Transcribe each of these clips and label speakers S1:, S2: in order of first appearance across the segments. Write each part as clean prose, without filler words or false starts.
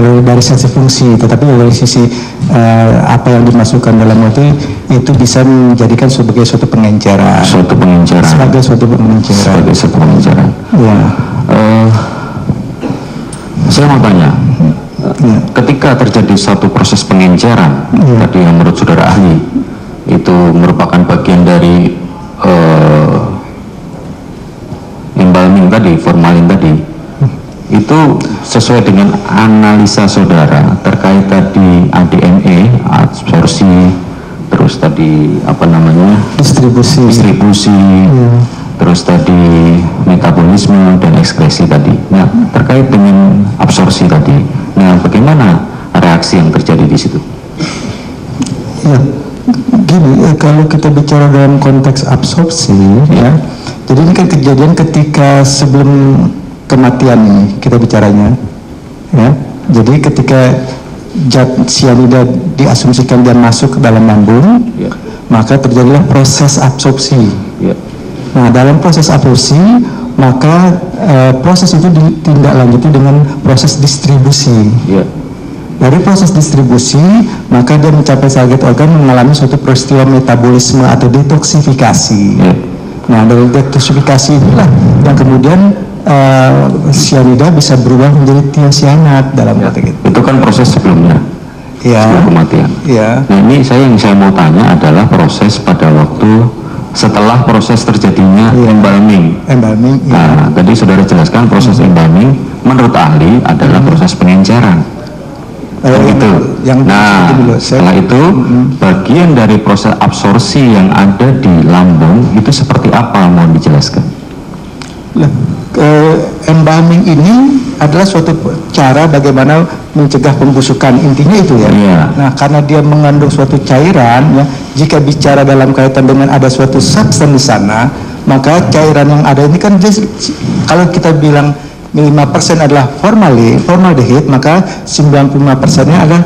S1: kalau dari sisi fungsi, tetapi dari sisi apa yang dimasukkan dalam itu bisa menjadikan sebagai suatu pengenceran. Sebagai suatu pengenceran. Ya.
S2: Saya mau tanya, ketika terjadi satu proses pengenceran, tadi yang menurut saudara ahli itu merupakan bagian dari embalming tadi, formalin tadi, itu sesuai dengan analisa saudara terkait tadi ADME, absorpsi, terus tadi distribusi, terus tadi metabolisme dan ekskresi tadi. Nah, terkait dengan absorpsi tadi, nah bagaimana reaksi yang terjadi di situ?
S1: Ya, gini, kalau kita bicara dalam konteks absorpsi, ya, jadi ini kan kejadian ketika sebelum kematian ini kita bicaranya, ya. Jadi ketika zat cyanida diasumsikan dia masuk ke dalam lambung, maka terjadilah proses absorpsi. Nah, dalam proses absorpsi, maka proses itu ditindaklanjuti dengan proses distribusi. Dari proses distribusi, maka dia mencapai target organ mengalami suatu peristiwa metabolisme atau detoksifikasi. Nah, dari detoksifikasi inilah yang kemudian cyanida bisa berubah menjadi tiosianat dalam konteks itu.
S2: Itu kan proses sebelumnya, sebelum kematian. Nah, ini yang saya mau tanya adalah proses pada waktu setelah proses terjadinya embalming. Nah, tadi saudara jelaskan proses embalming menurut ahli adalah proses pengenceran. Setelah itu bagian dari proses absorpsi yang ada di lambung itu seperti apa, mohon dijelaskan.
S1: Embalming ini adalah suatu cara bagaimana mencegah pembusukan, intinya itu ya. Nah, karena dia mengandung suatu cairan, ya, jika bicara dalam kaitan dengan ada suatu substance di sana, maka cairan yang ada ini kan kalau kita bilang 5% adalah formaldehyde, maka 95%-nya adalah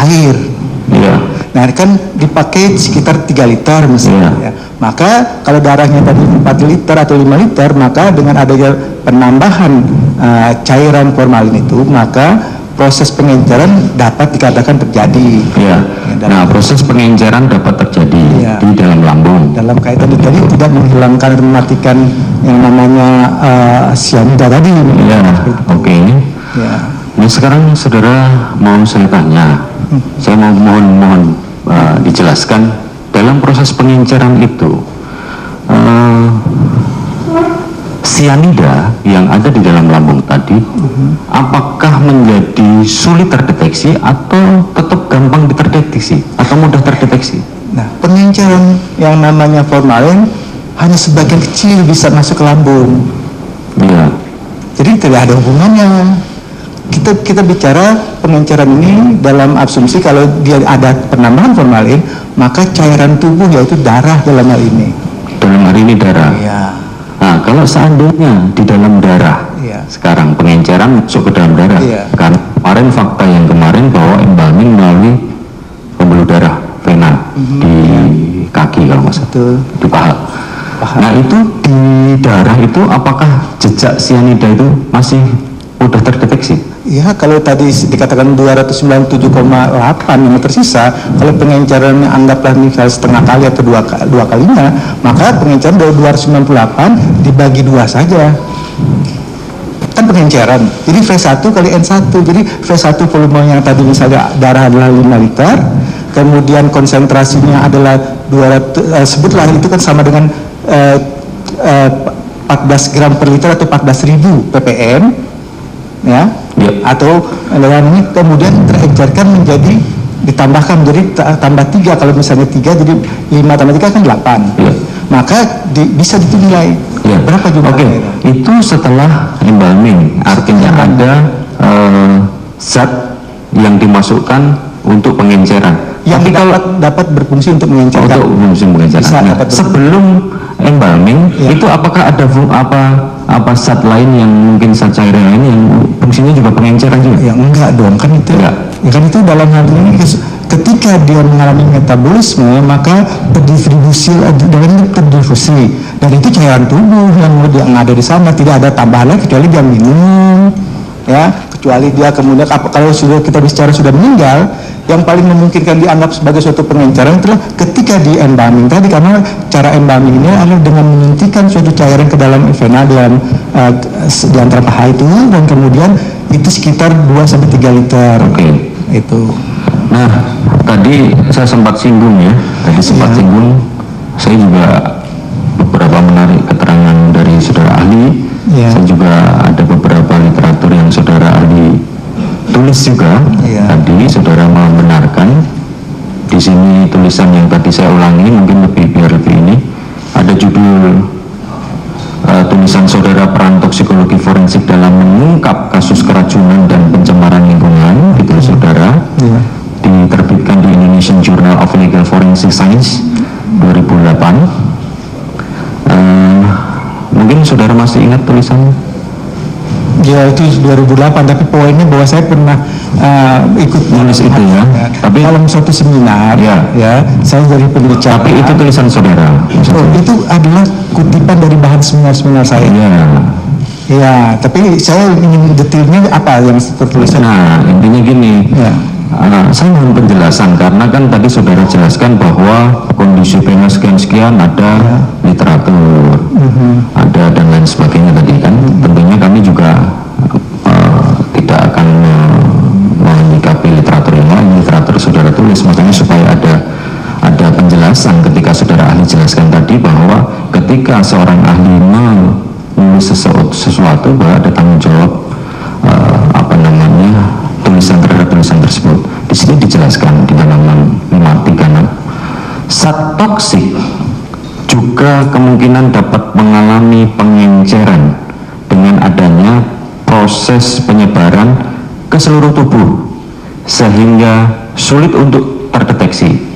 S1: air. Nah, kan dipakai sekitar 3 liter misalnya. Ya. Maka kalau darahnya tadi 4 liter atau 5 liter, maka dengan adanya penambahan cairan formalin itu, maka proses pengenceran dapat dikatakan terjadi.
S2: Nah, proses pengenceran dapat terjadi di dalam lambung.
S1: Dalam kaitan itu tadi tidak menghilangkan atau mematikan yang namanya cyanida tadi.
S2: Nah, sekarang saudara mau saya tanya, saya mau mohon dijelaskan dalam proses pengenceran itu cyanida yang ada di dalam lambung tadi apakah menjadi sulit terdeteksi atau tetap gampang terdeteksi atau mudah terdeteksi?
S1: Nah, pengenceran yang namanya formalin hanya sebagian kecil bisa masuk ke lambung. Jadi tidak ada hubungannya. Kita bicara pengenceran ini dalam asumsi kalau dia ada penambahan formalin, maka cairan tubuh yaitu darah dalam hal ini.
S2: Dalam hal ini darah. Nah, kalau seandainya di dalam darah, sekarang pengenceran masuk ke dalam darah, kan kemarin fakta yang kemarin bahwa embalming melalui pembuluh darah vena di kaki kalau nggak salah, di paha. Nah, itu di darah itu apakah jejak cyanida itu masih mudah terdeteksi?
S1: Ya, kalau tadi dikatakan 297,8 yang tersisa, kalau pengencerannya anggaplah misalnya setengah kali atau dua kalinya, maka pengenceran dari 298 dibagi 2 saja. Kan pengenceran. Jadi V1 kali N1. Jadi V1 volume yang tadi misalnya darah adalah 5 liter, kemudian konsentrasinya adalah 200, sebutlah itu kan sama dengan 14 gram per liter atau 14.000 ppm, ya. Atau ini kemudian terencerkan menjadi ditambahkan menjadi tambah 3, kalau misalnya 3 jadi 5 tambah 3 kan 8. Maka bisa dinilai berapa jumlahnya.
S2: Itu setelah embalming, artinya ada zat yang dimasukkan untuk pengenceran
S1: yang dapat berfungsi untuk mengencerkan.
S2: Sebelum embalming itu apakah ada apa zat lain yang mungkin zat cairan lain yang fungsinya juga pengenceran juga?
S1: Ya enggak dong, kan itu kan itu dalam hal ini ketika dia mengalami metabolisme maka terdistribusi dan itu cairan tubuh yang ada di sana, tidak ada tambahan lagi kecuali dia minum, ya, kecuali dia kemudian kalau sudah kita bicara sudah meninggal, yang paling memungkinkan dianggap sebagai suatu pengenceran itulah ketika di embalming tadi, karena cara embalmingnya adalah dengan menyuntikkan suatu cairan ke dalam vena di antara paha itu, dan kemudian itu sekitar 2-3 liter. Itu.
S2: Nah, tadi saya sempat singgung ya, singgung, saya juga beberapa menarik keterangan dari saudara ahli. Saya juga ada beberapa literatur yang saudara ahli tulis juga. Tadi saudara membenarkan di sini tulisan yang tadi saya ulangi, mungkin biar lebih ini ada judul tulisan saudara peran toksikologi forensik dalam mengungkap kasus keracunan dan pencemaran lingkungan, gitu saudara. Diterbitkan di Indonesian Journal of Legal Forensic Science 2008. Mungkin saudara masih ingat tulisannya?
S1: Ya, itu 2008, tapi poinnya bahwa saya pernah ikut
S2: nulis itu ya. Tapi
S1: dalam suatu seminar ya, saya jadi pembicara.
S2: Tapi itu tulisan saudara.
S1: Itu adalah kutipan dari bahan seminar saya. Ya, tapi saya ingin detailnya apa yang tertulis.
S2: Nah, intinya gini. Saya mohon penjelasan karena kan tadi saudara jelaskan bahwa kondisi vena sekian ada literatur, ada dan lain sebagainya tadi kan. Tentunya kami juga tidak akan menyikapi literatur yang lain, literatur saudara tulis, makanya supaya ada penjelasan ketika saudara ahli jelaskan tadi bahwa ketika seorang ahli menulis sesuatu bahwa ada tanggung jawab tulisan terhadap tulisan tersebut. Di sini dijelaskan di halaman 536, zat toksik juga kemungkinan dapat mengalami pengenceran dengan adanya proses penyebaran ke seluruh tubuh sehingga sulit untuk terdeteksi.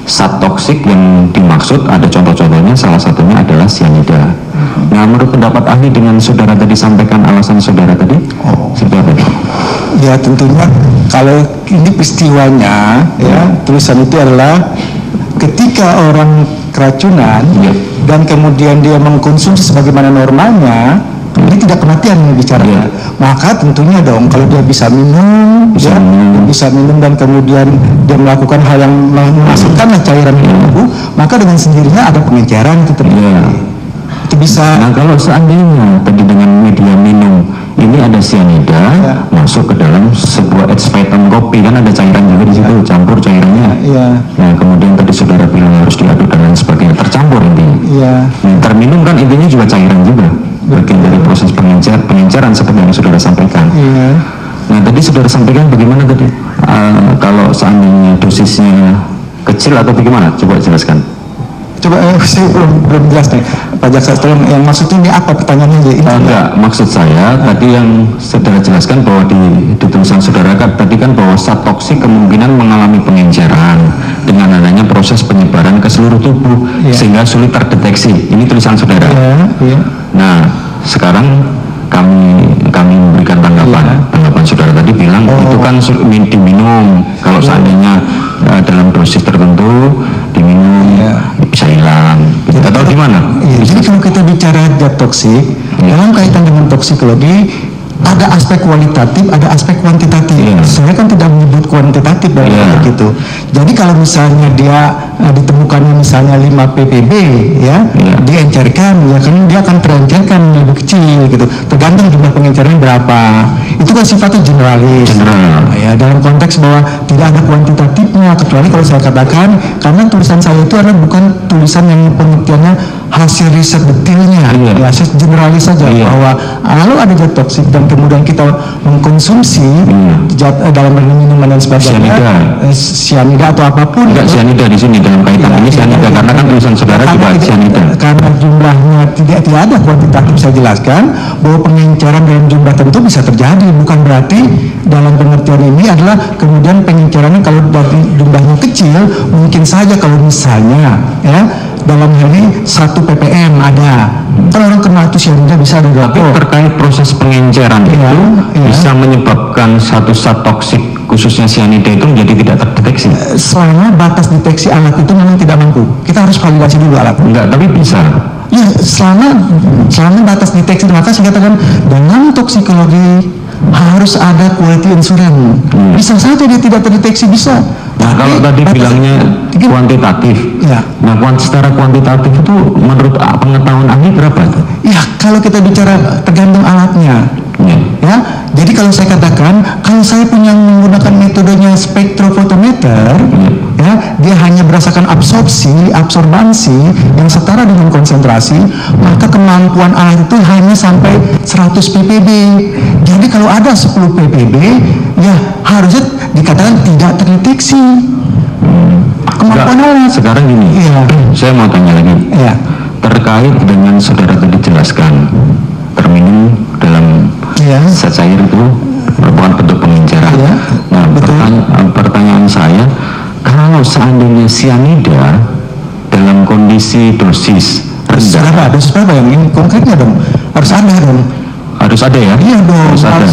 S2: Zat toksik yang dimaksud ada contoh-contohnya, salah satunya adalah cyanida. Nah, menurut pendapat ahli dengan saudara tadi sampaikan alasan saudara tadi, seperti apa?
S1: Ya, tentunya kalau ini peristiwanya tulisan itu adalah ketika orang keracunan dan kemudian dia mengkonsumsi sebagaimana normalnya, ini tidak kematian bicaranya. Maka tentunya dong kalau dia bisa minum, bisa minum dan kemudian dia melakukan hal yang memasukkan cairan ke tubuh, maka dengan sendirinya ada pengenceran itu terjadi. Itu bisa.
S2: Nah, kalau seandainya tadi dengan media minum ini ada cyanida masuk ke dalam sebuah excitant kopi, kan ada cairan juga di situ, campur cairannya. Nah, kemudian tadi saudara bilang harus diaduk dan lain sebagainya, tercampur intinya. Nah, terminum kan intinya juga cairan juga, bagian dari proses pengenceran seperti yang saudara sampaikan. Nah, tadi saudara sampaikan bagaimana tadi? Kalau seandainya dosisnya kecil atau bagaimana? Coba jelaskan.
S1: Coba saya belum jelas nih Pak Jaksa, tolong yang maksudnya ini apa pertanyaannya?
S2: Enggak, maksud saya tadi yang saudara jelaskan bahwa di tulisan saudara tadi kan bahwa zat toksik kemungkinan mengalami pengenceran dengan adanya proses penyebaran ke seluruh tubuh sehingga sulit terdeteksi. Ini tulisan saudara. Nah, sekarang kami memberikan tanggapan saudara tadi bilang itu kan diminum, kalau seandainya dalam dosis tertentu diminum bisa hilang. Kita tahu di mana?
S1: Jadi kalau kita bicara zat toksik dalam kaitan dengan toksikologi ada aspek kualitatif, ada aspek kuantitatif. Saya kan tidak menyebut kuantitatif dalam konteks itu. Jadi kalau misalnya dia ditemukannya misalnya 5 ppb diencerkan, kan dia akan terencerkan lebih kecil gitu. Tergantung jumlah pengenceran berapa. Itu kan sifatnya generalis. Dalam konteks bahwa tidak ada kuantitatifnya, kecuali kalau saya katakan karena tulisan saya itu adalah bukan tulisan yang pengertiannya hasil riset detailnya, generalis saja bahwa lalu ada zat toksik dan kemudian kita mengkonsumsi dalam minuman dan sebagainya, cyanida atau apapun.
S2: Enggak cyanida di sini dalam kaitan ini cyanida karena kan tulisan saudara juga cyanida.
S1: Karena jumlahnya tidak ada kuantitatif, saya jelaskan bahwa pengenceran dalam jumlah tentu bisa terjadi, bukan berarti dalam pengertian ini adalah kemudian pengencerannya kalau dari jumlahnya kecil mungkin saja kalau misalnya dalam hal ini 1 ppm ada, kan orang kena itu cyanida bisa ada berapa.
S2: Terkait proses pengenceran itu bisa menyebabkan satu zat toksik khususnya cyanida itu menjadi tidak terdeteksi.
S1: Selama batas deteksi alat itu memang tidak mampu, kita harus validasi dulu alat.
S2: Enggak, tapi bisa.
S1: Ya, selama batas deteksi, maka saya katakan dalam toksikologi harus ada quality insurance. Bisa saja dia tidak terdeteksi, bisa.
S2: Nah, kalau tadi bilangnya kuantitatif,
S1: ya.
S2: Nah secara kuantitatif itu menurut pengetahuan ahli berapa?
S1: Ya, kalau kita bicara tergantung alatnya. Ya, jadi kalau saya katakan, kalau saya punya menggunakan metodenya spektrofotometer, ya, dia hanya berdasarkan absorbansi yang setara dengan konsentrasi, maka kemampuan alat itu hanya sampai 100 ppb. Jadi kalau ada 10 ppb, ya harusnya dikatakan tidak terdeteksi. Kemampuan alat.
S2: Sekarang gini,
S1: ya.
S2: Saya mau tanya lagi, ya. Terkait dengan saudara tadi jelaskan, terminum dalam zat cair itu merupakan bentuk pengenceran. Ya, nah, pertanyaan saya, kalau seandainya cyanida dalam kondisi dosis rendah,
S1: dosis berapa yang ini konkretnya dong? Harus ada dong.
S2: Harus ada ya?
S1: Iya dong.
S2: Harus ada.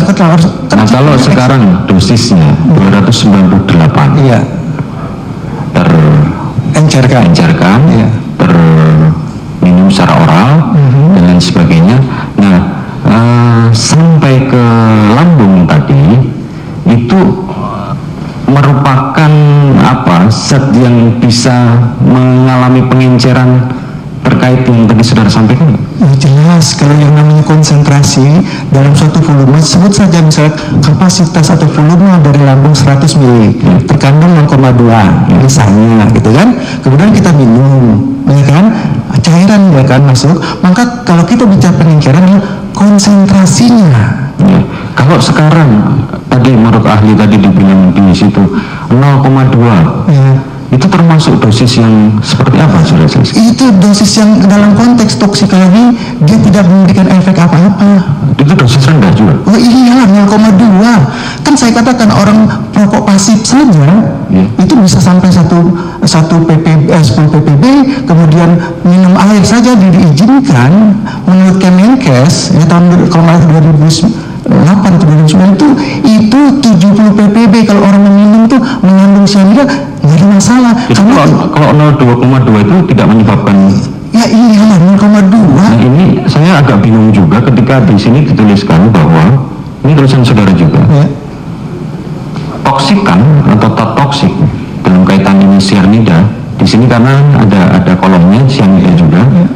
S2: Nah, kalau sekarang dosisnya 298,
S1: iya,
S2: encerkan, iya, terminum secara oral dan lain sebagainya. Nah, sampai ke lambung tadi itu merupakan apa, zat yang bisa mengalami pengenceran terkait yang tadi saudara sampaikan?
S1: Jelas, kalau yang namanya konsentrasi dalam suatu volume, sebut saja misalnya kapasitas atau volume dari lambung 100 ml, terkandung 0,2 misalnya, gitu kan. Kemudian kita minum, ya kan, cairan ya kan masuk, maka kalau kita bicara pengenceran konsentrasinya.
S2: Ya. Kalau sekarang tadi menurut ahli tadi dibilang di situ 0,2, ya. Itu termasuk dosis yang seperti apa, sudah selesai?
S1: Itu dosis yang dalam konteks toksikologi dia tidak memberikan efek apa-apa.
S2: Itu dosis rendah juga?
S1: Oh iya, 0,2. Kan saya katakan orang perokok pasif saja, itu bisa sampai 1 ppb, 10 ppb, kemudian minum air saja diizinkan menurut Kemenkes ya, tahun 2008 atau 2009 itu 70 ppb kalau orang meminum tuh mengandung cyanida, nggak ada masalah.
S2: Kalau 0,2 itu tidak menyebabkan.
S1: Ya iya, 0,2.
S2: Nah, ini saya agak bingung juga ketika di sini dituliskan bahwa ini tulisan saudara juga. Ya. Toksikan atau tak toksik dalam kaitan ini cyanida di sini karena ada kolomnya cyanida juga. Ya.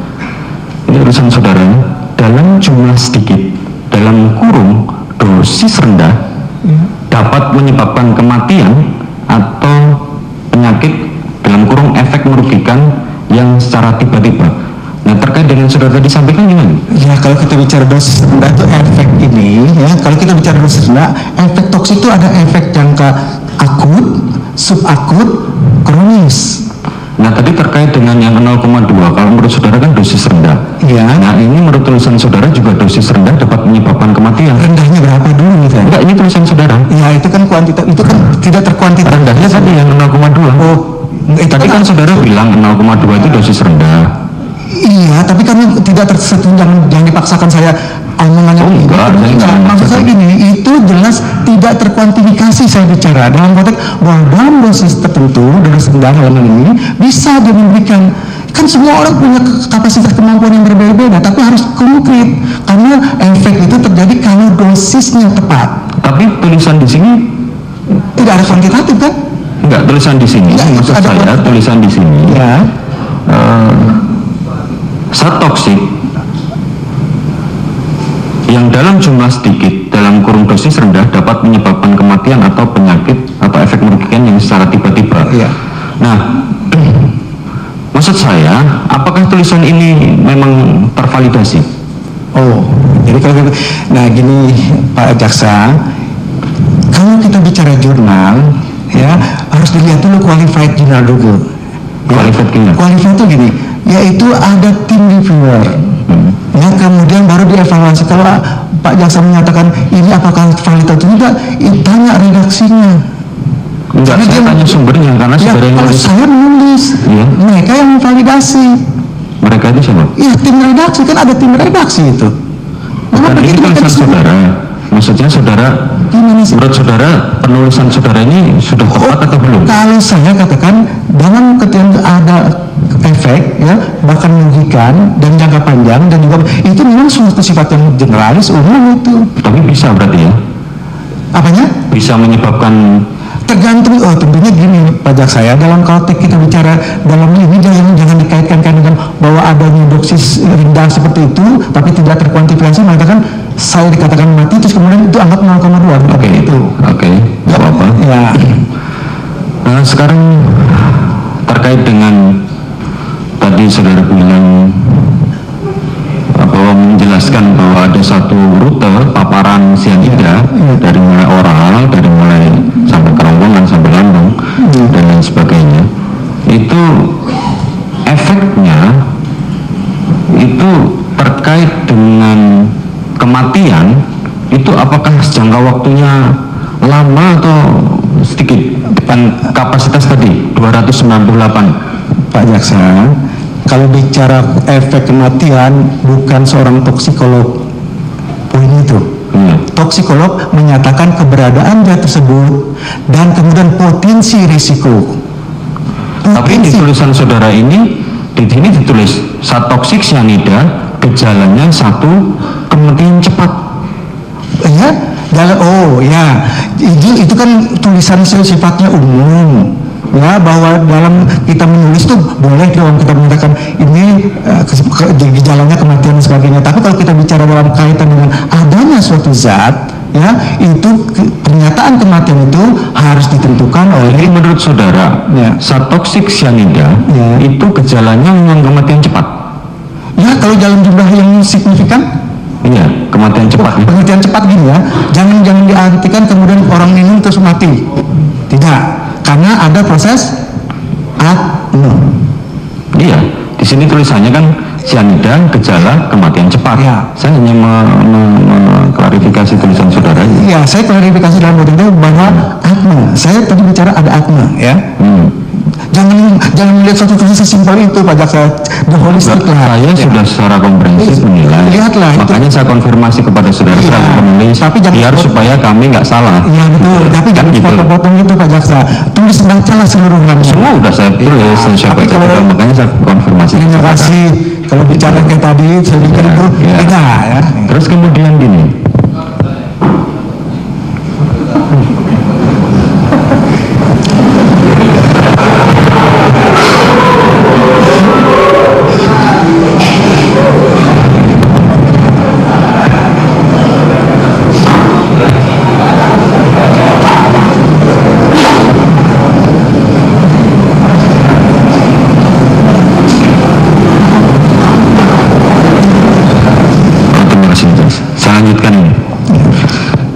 S2: Ini tulisan saudara dalam jumlah sedikit dalam kurung dosis rendah dapat menyebabkan kematian atau penyakit dalam kurung efek merugikan yang secara tiba-tiba. Nah, terkait dengan saudara tadi sampaikan gimana? Ya, kalau kita bicara dosis rendah itu efek ini, ya, kalau kita bicara dosis rendah, efek toksik itu ada efek jangka akut, subakut, kronis. Nah, tadi terkait dengan yang 0,2, kalau menurut saudara kan dosis rendah. Iya. Nah, ini menurut tulisan saudara juga dosis rendah dapat menyebabkan kematian. Rendahnya berapa dulu gitu? Enggak, ini tulisan saudara. Ya, itu kan kuantitas, itu kan tidak terkuantitas. Rendahnya tadi yang 0,2. Oh, tadi kan saudara bilang 0,2 itu dosis rendah. Iya, tapi kan tidak tersentuh, jangan dipaksakan saya omongannya. Oh, enggak, maksud saya gini, itu jelas tidak terkuantifikasi saya bicara dalam konteks bahwa dalam dosis tertentu, dosis rendah dalam ini bisa dia memberikan. Kan semua orang punya kapasitas kemampuan yang berbeda-beda, tapi harus konkret karena efek itu terjadi kalau dosisnya tepat. Tapi tulisan di sini tidak ada kuantitatif kan? Enggak, tulisan di sini. Ya, maksud saya tulisan di sini. Ya. Zat toksik yang dalam jumlah sedikit dalam kurun dosis rendah dapat menyebabkan kematian atau penyakit atau efek merugikan yang secara tiba-tiba. Ya. Nah, maksud saya, apakah tulisan ini memang tervalidasi? Oh, jadi kalau nah gini Pak Jaksa, kalau kita bicara jurnal, ya harus dilihat dulu qualified journal dulu. Qualified journal. Qualified itu gini, yaitu ada tim reviewer. Ya, kemudian baru dievaluasi. Kalau Pak Jaksa menyatakan ini apakah validitas atau tidak, tanya redaksinya. Enggak, saya tanya sumbernya karena ya, sumbernya kalau saya menulis, ya. Mereka yang memvalidasi. Mereka itu siapa? Iya, tim redaksi, kan ada tim redaksi itu. Bukan ini tulisan saudara. Maksudnya saudara, menurut saudara penulisan saudara ini sudah tepat atau belum? Kalau saya katakan dalam ketika ada efek, ya bahkan merugikan dan jangka panjang dan juga itu memang suatu sifat yang generalis umum itu. Tapi bisa berarti ya?
S1: Apanya?
S2: Bisa menyebabkan,
S1: Tergantung, tentunya gini Pak Jaksa ya, dalam konteks kita bicara dalam ini jangan dikaitkan dengan bahwa adanya dosis rendah seperti itu tapi tidak terkuantifikasi, maka kan saya dikatakan mati terus kemudian itu anggap 0,2 itu.
S2: Oke, nggak apa-apa.
S1: Ya.
S2: Nah, sekarang terkait dengan tadi saudara bilang bahwa menjelaskan bahwa ada satu rute paparan cyanida dari mulai oral, dari mulai sampai kerongkongan, sampai lambung dan lain sebagainya, itu efeknya itu terkait dengan kematian itu apakah jangka waktunya lama atau sedikit? Dan kapasitas tadi 298
S1: Pak Jaksa, kalau bicara efek kematian bukan seorang toksikolog poin itu. Toksikolog menyatakan keberadaan zat tersebut dan kemudian potensi risiko.
S2: Tapi di tulisan saudara ini di sini ditulis saat toksik cyanida gejalanya 1 kematian cepat.
S1: Ya, itu kan tulisan sifatnya umum. Ya, bahwa dalam kita menulis tuh boleh dong kita mengatakan ini gejalanya kematian dan sebagainya. Tapi kalau kita bicara dalam kaitan dengan adanya suatu zat, ya itu pernyataan kematian itu harus ditentukan oleh.
S2: Jadi menurut saudara, saat toksik cyanida itu gejalanya memang kematian cepat.
S1: Ya, kalau dalam jumlah yang signifikan.
S2: Iya, kematian cepat.
S1: Kematian cepat gini ya, jangan diartikan kemudian orang minum terus mati. Tidak. Karena ada proses apne.
S2: Iya, di sini tulisannya kan cyanida gejala kematian cepat.
S1: Ya.
S2: Saya hanya mengklarifikasi tulisan saudara.
S1: Iya, saya klarifikasi dalam bentuk itu bahwa apne. Saya tadi bicara ada apne, ya. Jangan melihat satu tulisan sesimpel itu Pak Jaksa, holistik lah.
S2: Saya sudah secara komprehensif menilai.
S1: Lihatlah.
S2: Makanya saya konfirmasi kepada saudara penulis, biar supaya kami nggak salah.
S1: Iya betul. Tapi
S2: kan
S1: jangan potong-potong gitu Pak Jaksa. Tulis bacalah seluruhnya.
S2: Semua udah saya tulis, saya baca. Makanya saya konfirmasi.
S1: Terima kasih. Kalau bicara kayak tadi, saya pikir itu beda ya.
S2: Terus kemudian gini.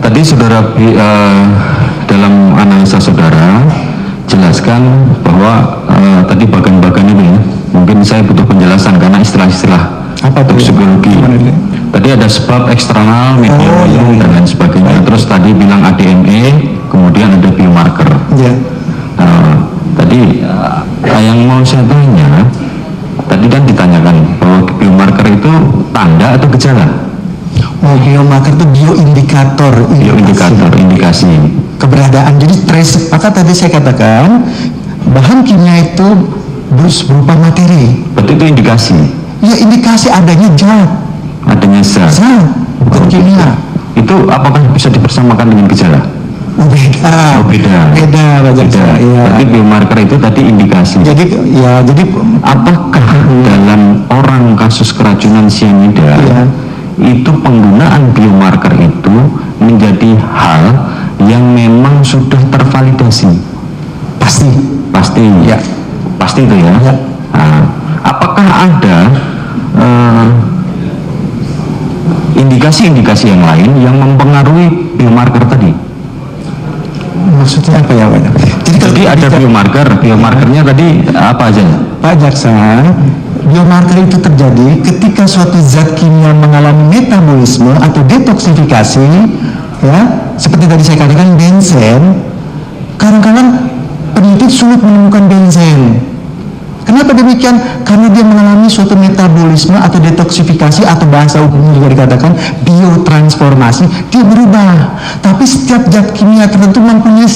S2: Tadi saudara dalam analisa saudara jelaskan bahwa tadi bagian-bagian ini mungkin saya butuh penjelasan karena istilah-istilah toksikologi. Tadi ada sebab eksternal, medium, dan lain sebagainya. Terus tadi bilang ADME, kemudian ada biomarker. Tadi yang mau saya tanya, tadi kan ditanyakan bahwa biomarker itu tanda atau gejala?
S1: Biomarker itu
S2: indikasi
S1: keberadaan. Jadi trace, maka tadi saya katakan bahan kimia itu berupa materi.
S2: Berarti itu indikasi.
S1: Ya, indikasi adanya zat.
S2: Adanya zat.
S1: Bukan kimia.
S2: Itu apakah bisa dipersamakan dengan gejala?
S1: Beda. Beda.
S2: Ya. Berarti biomarker itu tadi indikasi.
S1: Jadi
S2: apakah dalam orang kasus keracunan cyanida itu penggunaan biomarker itu menjadi hal yang memang sudah tervalidasi? Pasti ya, pasti itu ya. Nah, apakah ada indikasi-indikasi yang lain yang mempengaruhi biomarker tadi?
S1: Maksudnya apa ya Pak?
S2: Jadi ada biomarkernya tadi apa aja
S1: Pak Jaksa? Biomarker itu terjadi ketika suatu zat kimia mengalami metabolisme atau detoksifikasi, ya, seperti tadi saya katakan benzen. Kadang-kadang peneliti sulit menemukan benzen. Kenapa demikian? Karena dia mengalami suatu metabolisme atau detoksifikasi, atau bahasa umumnya juga dikatakan biotransformasi. Dia berubah. Tapi setiap zat kimia tertentu mempunyai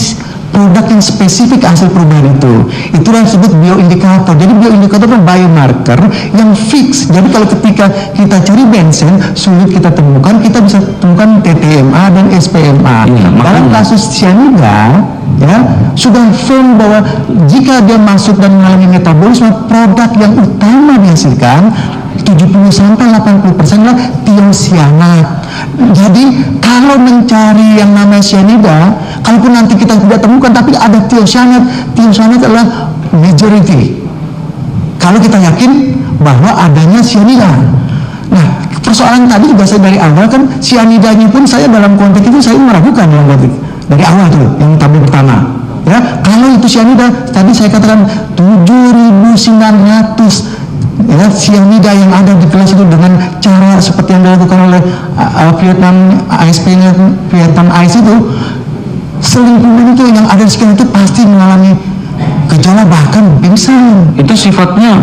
S1: produk yang spesifik hasil perubahan itu. Itulah yang disebut bioindikator. Jadi bioindikator itu biomarker yang fix. Jadi kalau ketika kita cari benzen sulit kita temukan, kita bisa temukan TTMA dan SPMA. Dalam kasus cyanida, ya, sudah firm bahwa jika dia masuk dan mengalami metabolisme, produk yang utama dihasilkan 70-80% adalah tiosianat. Jadi kalau mencari yang namanya cyanida, kalaupun nanti kita tidak temukan tapi ada tiosianat, tiosianat adalah majority. Kalau kita yakin bahwa adanya cyanida. Nah, persoalan tadi juga saya dari awal kan cyanidanya pun saya dalam konteks itu saya meragukan dalam konteks dari awal tuh yang tabel pertama. Ya, kalau itu cyanida tadi saya katakan 7.900 ya, cyanida yang ada di gelas itu dengan cara seperti yang dilakukan oleh Vietnam ASP-nya Vietnam Ice itu, selingkuhan itu yang ada di sekitar itu pasti mengalami gejala bahkan pingsan.
S2: Itu sifatnya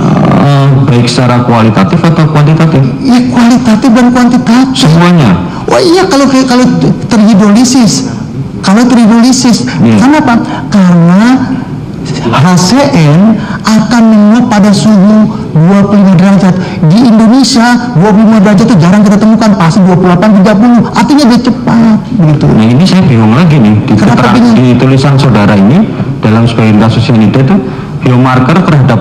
S2: baik secara kualitatif atau kuantitatif?
S1: Ya, kualitatif dan kuantitatif.
S2: Semuanya?
S1: Oh iya, kalau terhidrolisis. Kenapa? Karena HCN akan menguap pada suhu 25 derajat. Di Indonesia 25 derajat itu jarang kita temukan, pasti 28-30. Artinya dia cepat begitu.
S2: Nah, ini saya bingung lagi nih di tulisan saudara ini dalam sebagian kasus cyanida itu biomarker terhadap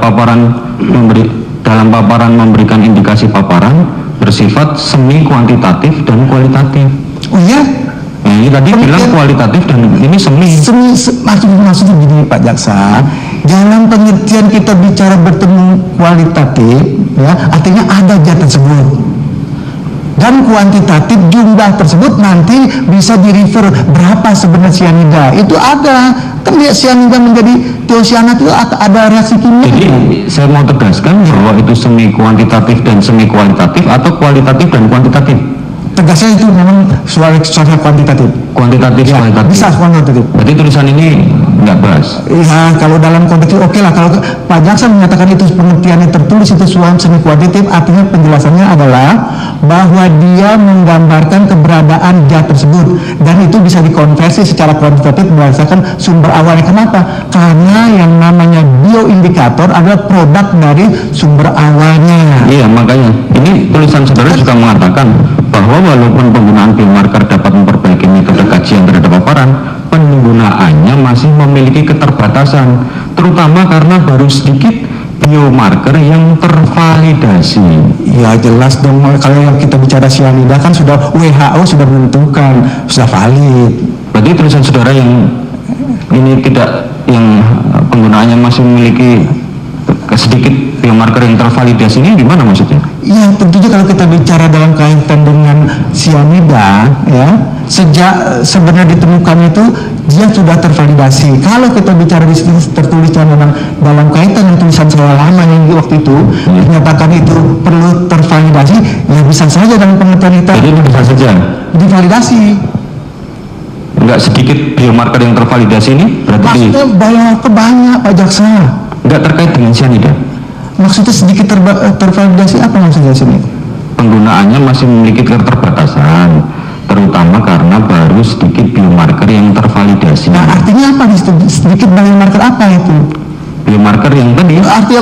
S2: dalam paparan memberikan indikasi paparan bersifat semi kuantitatif dan kualitatif.
S1: Oh iya?
S2: Nah, ini tadi bilang kualitatif dan ini semi.
S1: Maksudnya begini Pak Jaksa, dalam pengertian kita bicara bertemu kualitatif, ya artinya ada zat tersebut. Dan kuantitatif jumlah tersebut nanti bisa di-refer berapa sebenarnya cyanida. Itu ada, kan dia cyanida menjadi tiosianat itu ada reaksi kimia.
S2: Jadi saya mau tegaskan bahwa itu semi kuantitatif dan semi kualitatif atau kualitatif dan kuantitatif.
S1: Tegasnya itu memang suara kuantitatif.
S2: Kuantitatif,
S1: ya,
S2: kualitatif.
S1: Bisa kuantitatif.
S2: Berarti tulisan ini nggak bahas.
S1: Ya, kalau dalam konteks itu oke lah. Kalau Pak Jaksa menyatakan itu pengertiannya tertulis itu suara semi kuantitatif, artinya penjelasannya adalah bahwa dia menggambarkan keberadaan zat tersebut dan itu bisa dikonversi secara kuantitatif berdasarkan sumber awalnya. Kenapa? Karena yang namanya bioindikator adalah produk dari sumber awalnya.
S2: Iya, makanya ini tulisan saudara juga mengatakan bahwa walaupun penggunaan biomarker dapat memperbaiki metode kajian terhadap paparan, penggunaannya masih memiliki keterbatasan, terutama karena baru sedikit biomarker yang tervalidasi.
S1: Ya jelas dong, kalau yang kita bicara cyanida kan sudah WHO sudah menentukan, sudah valid.
S2: Berarti tulisan saudara yang ini tidak, yang penggunaannya masih memiliki sedikit biomarker yang tervalidasi ini gimana maksudnya?
S1: Ya tentunya kalau kita bicara dalam kaitan dengan cyanida, ya sejak sebenarnya ditemukan itu dia sudah tervalidasi. Kalau kita bicara di sini tertulisnya memang dalam kaitan dengan tulisan saya lama yang waktu itu dinyatakan itu perlu tervalidasi, ya bisa saja dalam pengertian kita.
S2: Jadi bisa saja
S1: divalidasi.
S2: Enggak sedikit biomarker yang tervalidasi ini berarti
S1: maksudnya banyak Pak Jaksa.
S2: Enggak terkait dengan cyanida.
S1: Maksudnya sedikit tervalidasi apa maksudnya sini?
S2: Penggunaannya masih memiliki keterbatasan, terutama karena baru sedikit biomarker yang tervalidasi.
S1: Nah, artinya apa sedikit biomarker apa itu?
S2: Biomarker yang tadi.
S1: Artinya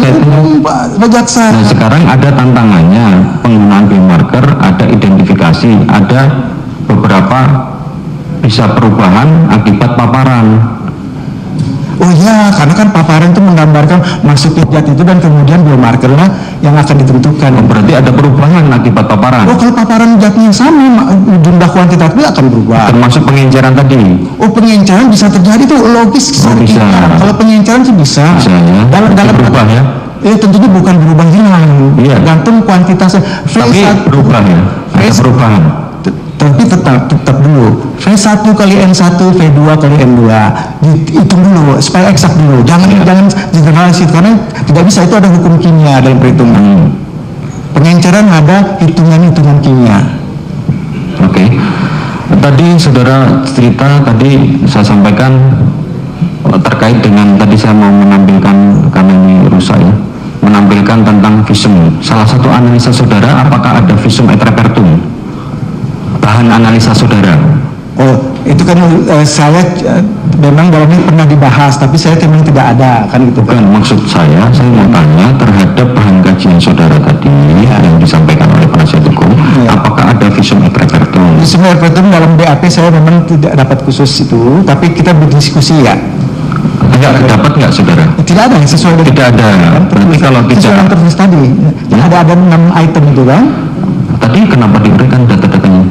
S1: Pak Jaksa.
S2: Nah, sekarang ada tantangannya penggunaan biomarker, ada identifikasi, ada beberapa bisa perubahan akibat paparan.
S1: Oh ya, karena kan paparan itu menggambarkan masuknya zat itu dan kemudian biomarkernya yang akan ditentukan.
S2: Oh, berarti ada perubahan akibat paparan.
S1: Oh, kalau paparan zatnya sama, jumlah kuantitatifnya akan berubah.
S2: Termasuk pengenceran tadi.
S1: Oh, pengenceran bisa terjadi tuh logis.
S2: Oh, bisa.
S1: Kalau pengenceran sih bisa.
S2: Bisa ya.
S1: Dalam
S2: berubah ya.
S1: Tentunya bukan berubah hilang. Iya. Gantung kuantitasnya.
S2: Tapi berubah ya. Ada perubahan.
S1: Tapi tetap dulu V1 kali N1 V2 kali N2 dihitung dulu supaya eksak dulu, jangan generalisir karena tidak bisa, itu ada hukum kimia dalam perhitungan. Pengenceran ada hitungan kimia.
S2: Oke. Tadi saudara cerita, tadi saya sampaikan terkait dengan tadi saya mau menampilkan, karena ini rusak ya, menampilkan tentang visum. Salah satu analisa saudara, apakah ada visum et repertum? Bahan analisa saudara.
S1: Oh, Itu kan saya memang dalamnya pernah dibahas, tapi saya memang tidak ada kan gitu.
S2: Bukan, maksud saya mau tanya terhadap bahan kajian saudara tadi yang disampaikan oleh penasihat hukum, apakah ada visum et repertum?
S1: Visum et repertum dalam BAP saya memang tidak dapat khusus itu, tapi kita berdiskusi ya.
S2: Dapat nggak saudara?
S1: Tidak ada yang sesuai dengan.
S2: Tidak ada. Berarti kalau tidak.
S1: Sesuai yang tertulis tadi, ada 6 item itu kan?
S2: Tadi kenapa diuraikan data-datanya?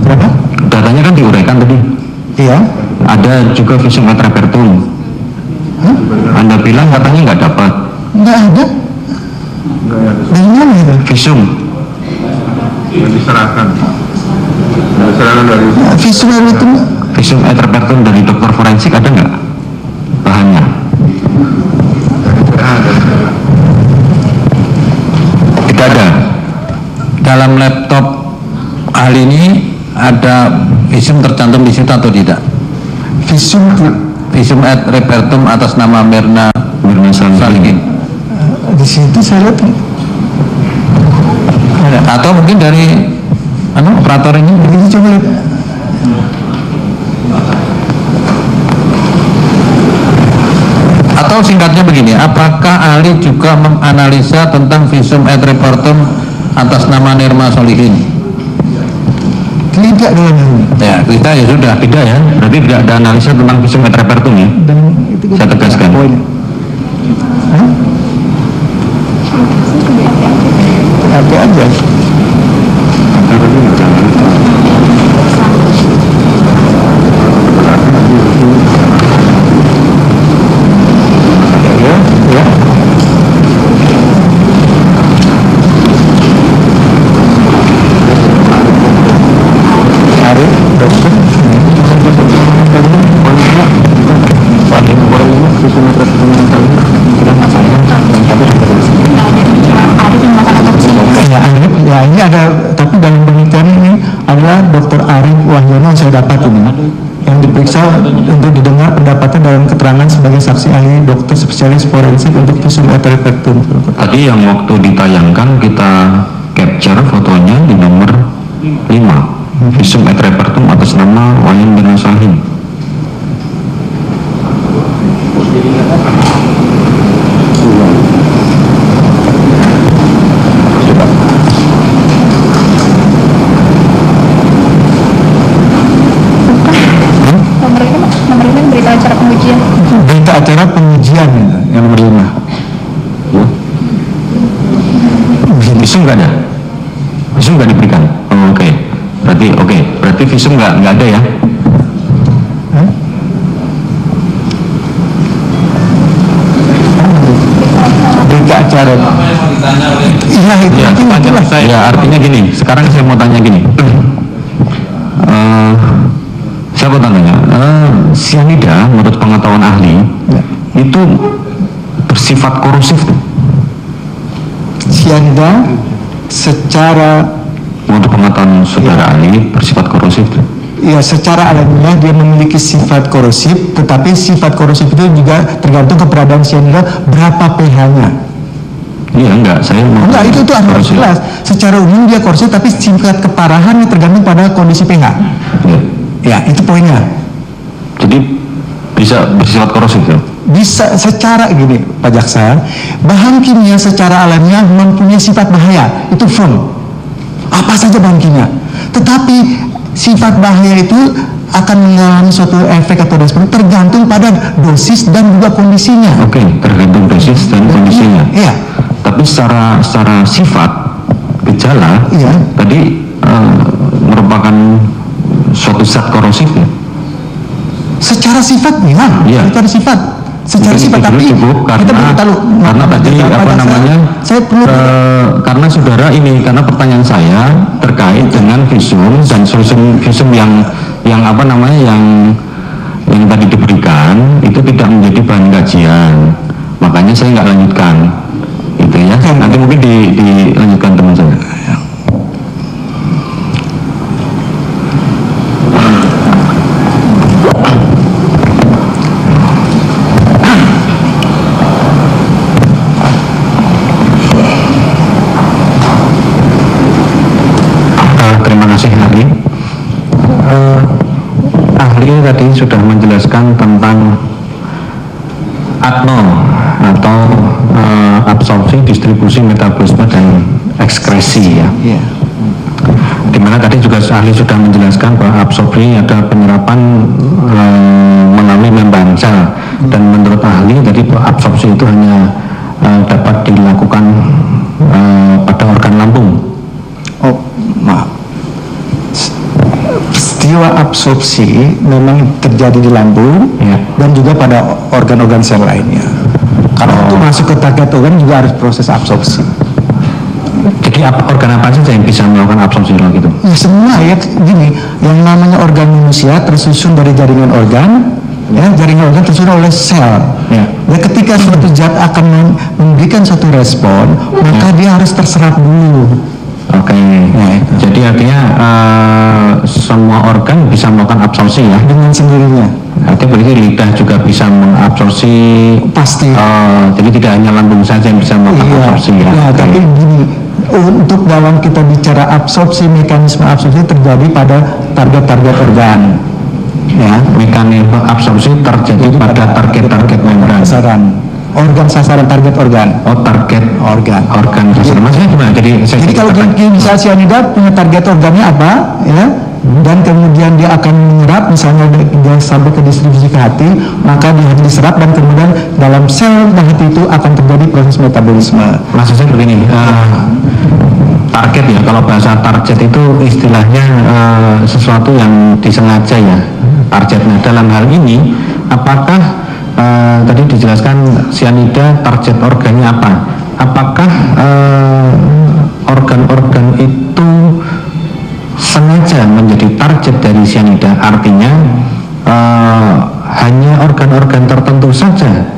S1: Berapa?
S2: Datanya kan diuraikan tadi.
S1: Iya.
S2: Ada juga visum et repertum. Anda bilang katanya nggak dapat.
S1: Nggak ada. Dari mana itu?
S2: Visum.
S3: Diserahkan dari
S1: Visum itu.
S2: Visum et repertum dari dokter forensik ada nggak bahannya? Tidak ada.
S4: Dalam laptop ahli ini ada visum tercantum di situ atau tidak? Visum et repertum atas nama Mirna Salihin.
S1: Di situ saya lihat ada.
S4: Atau mungkin dari operator ini.
S1: Ini coba lihat.
S4: Atau singkatnya begini, apakah ahli juga menganalisa tentang visum et repertum atas nama Nirma Solihin?
S1: Tidak dalam ini.
S4: Ya, kita ya sudah.
S2: Tidak ya, berarti tidak ada analisa tentang visum et repertum ya.
S1: Dan itu
S2: Saya tegaskan.
S1: poinnya. Apa aja? Ya. Arif, dokter. Ya ini ada, tapi dalam penelitian ini adalah Dr. Arif Wahyono yang saya dapat ini, yang diperiksa untuk didengar pendapatnya dalam keterangan sebagai saksi ahli dokter spesialis forensik untuk visum et repertum.
S2: Tadi yang waktu ditayangkan kita capture fotonya di nomor 5, visum et repertum atas nama Wayan bin Sahin.
S5: Nomor ini berita acara pengujian.
S1: Berita acara pengujian yang nomor 5.
S2: Visum nggak ada? Visum nggak diberikan? Oh, oke. Berarti visum nggak ada ya?
S1: Berita acara. Iya itu.
S2: Ya artinya gini. Sekarang saya mau tanya gini. Saya mau tanya, cyanida menurut pengetahuan ahli itu bersifat korosif tuh.
S1: Cyanida secara
S2: Menurut pengetahuan saudara ahli bersifat korosif tuh.
S1: ya secara alamiah dia memiliki sifat korosif, tetapi sifat korosif itu juga tergantung keberadaan cyanida berapa pH-nya.
S2: Iya enggak, saya mau.
S1: Enggak, itu harus
S2: korosif.
S1: jelas. Secara umum dia korosif, tapi tingkat keparahannya tergantung pada kondisi pH.
S2: Ya.
S1: Ya, itu poinnya.
S2: Jadi bisa bersifat korosif ya?
S1: Bisa secara gini, Pak Jaksa, bahan kimia secara alamiah mempunyai sifat bahaya, itu firm. Apa saja bahan kimia. Tetapi sifat bahaya itu akan mengalami suatu efek atau respon tergantung pada dosis dan juga kondisinya.
S2: Oke, tergantung dosis dan kondisinya.
S1: Iya.
S2: Tapi secara sifat gejala
S1: Iya.
S2: tadi merupakan suatu zat korosif ya?
S1: Secara sifat memang,
S2: Iya.
S1: secara sifat
S2: Itu
S1: tapi
S2: cukup
S1: kita perlu tahu
S2: karena tadi apa namanya
S1: saya perlu
S2: karena saudara ini, karena pertanyaan saya terkait dengan visum dan visum yang apa namanya yang tadi diberikan itu tidak menjadi bahan kajian, makanya saya nggak lanjutkan itu ya. Nanti mungkin dilanjutkan teman saya. Terima kasih ahli. Ahli
S5: tadi sudah menjelaskan tentang ADNO atau absorpsi, distribusi, metabolisme, dan ekskresi ya. Dimana tadi juga ahli sudah menjelaskan bahwa absorpsi ada penyerapan melalui membran sel, dan menurut ahli tadi absorpsi itu hanya dapat dilakukan pada organ lambung.
S1: Oh, maaf. Peristiwa absorpsi memang terjadi di lambung dan juga pada organ-organ sel lainnya. Kalau itu masuk ke target organ juga harus proses absorpsi.
S5: Jadi organ apa saja yang bisa melakukan absorpsi kalau gitu?
S1: Ya semua ya, gini, yang namanya organ manusia tersusun dari jaringan organ, ya jaringan organ tersusun oleh sel. Ya, ketika suatu zat akan memberikan suatu respon, maka dia harus terserap dulu.
S5: Oke. Jadi artinya semua organ bisa melakukan absorpsi ya?
S1: Dengan sendirinya.
S5: Artinya berarti lidah juga bisa mengabsorpsi.
S1: Pasti.
S5: Jadi tidak hanya lambung saja yang bisa melakukan absorpsi ya?
S1: Ya, tapi gini, untuk dalam kita bicara absorpsi, mekanisme absorpsi terjadi pada target-target organ. Ya,
S5: mekanisme absorpsi terjadi pada target-target membran.
S1: Sasaran organ, sasaran target organ.
S5: Oh, target
S1: organ
S5: sasaran. Maksudnya gimana? Jadi
S1: kalau misalnya cyanida punya target organnya apa, ya, dan kemudian dia akan menyerap, misalnya dia sampai ke distribusi ke hati, maka dia diserap dan kemudian dalam sel hati itu akan terjadi proses metabolisme.
S5: Maksudnya begini, target ya, kalau bahasa target itu istilahnya sesuatu yang disengaja ya, targetnya. Dalam hal ini, apakah tadi dijelaskan cyanida target organnya apa? Apakah organ-organ itu sengaja menjadi target dari cyanida? Artinya hanya organ-organ tertentu saja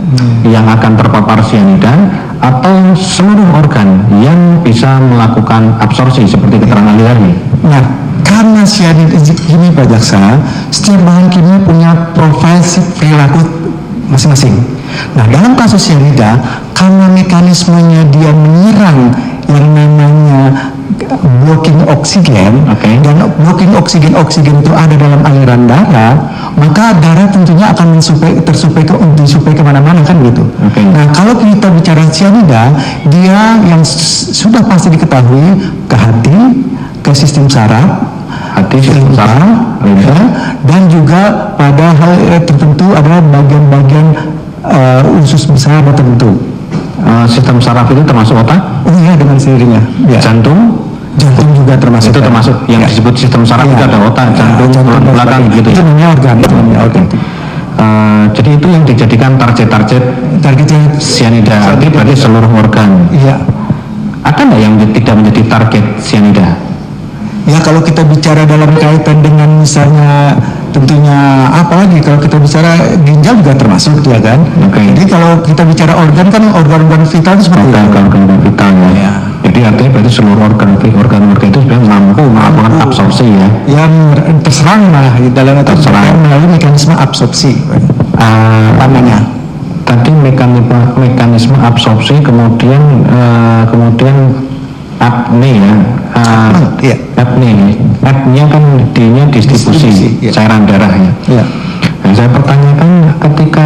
S5: yang akan terpapar cyanida, atau seluruh organ yang bisa melakukan absorpsi seperti keterangan ahli tadi?
S1: Nah, karena cyanida gini Pak Jaksa, setiap bahan kimia punya profil perilaku masing-masing. Nah, dalam kasus cyanida, karena mekanismenya dia menyerang yang namanya blocking oksigen, dan blocking oksigen itu ada dalam aliran darah, maka darah tentunya akan disuplai kemana-mana kan gitu. Nah, kalau kita bicara cyanida, dia yang sudah pasti diketahui ke hati, ke sistem saraf, dan juga pada hal tertentu adalah bagian-bagian usus besar tertentu.
S5: Sistem saraf itu termasuk otak?
S1: Oh iya, dengan sendirinya. Ya.
S5: Jantung
S1: juga termasuk.
S5: Itu termasuk yang disebut sistem saraf itu ada otak, jantung, belakang gitu.
S1: Itu namanya organ.
S5: Jadi itu yang dijadikan targetnya cyanida. Artinya berarti seluruh organ.
S1: Iya.
S5: Ada nggak yang tidak menjadi target cyanida?
S1: Ya, kalau kita bicara dalam kaitan dengan misalnya tentunya apalagi kalau kita bicara ginjal juga termasuk ya kan. Jadi kalau kita bicara organ kan organ-organ vital itu seperti
S5: organ vital ya. Jadi artinya berarti seluruh organ itu sebenarnya mampu melakukan absorpsi ya. Yang
S1: terserang lah dalam melalui mekanisme absorpsi. Namanya.
S5: Tadi mekanisme absorpsi kemudian apne ya. Apne kan D-nya distribusi cairan darah ya. Nah, saya pertanyakan ketika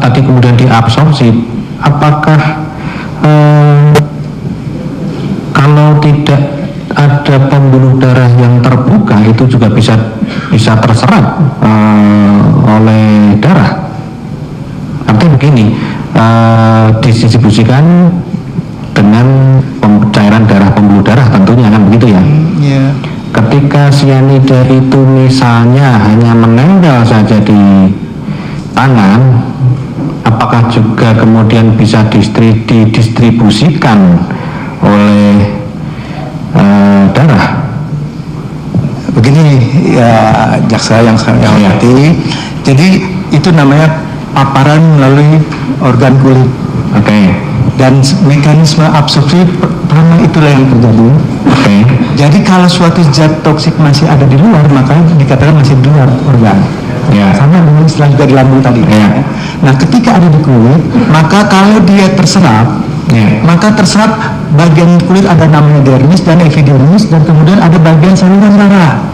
S5: tadi kemudian diabsorpsi, apakah kalau tidak ada pembuluh darah yang terbuka itu juga bisa terserap oleh darah? Artinya begini, didistribusikan dengan cairan darah, pembuluh darah tentunya kan begitu ya. Ketika cyanida itu misalnya hanya menempel saja di tangan, apakah juga kemudian bisa didistribusikan oleh darah?
S1: Begini ya jaksa yang saya hormati, jadi itu namanya paparan melalui organ kulit. Dan mekanisme absorpsi pertama itulah yang terjadi. Jadi kalau suatu zat toksik masih ada di luar, maka dikatakan masih di luar organ. Sama dengan istilah juga di lambung tadi. Nah, ketika ada di kulit, maka kalau dia terserap, maka terserap bagian kulit ada namanya dermis dan epidermis, dan kemudian ada bagian saluran darah.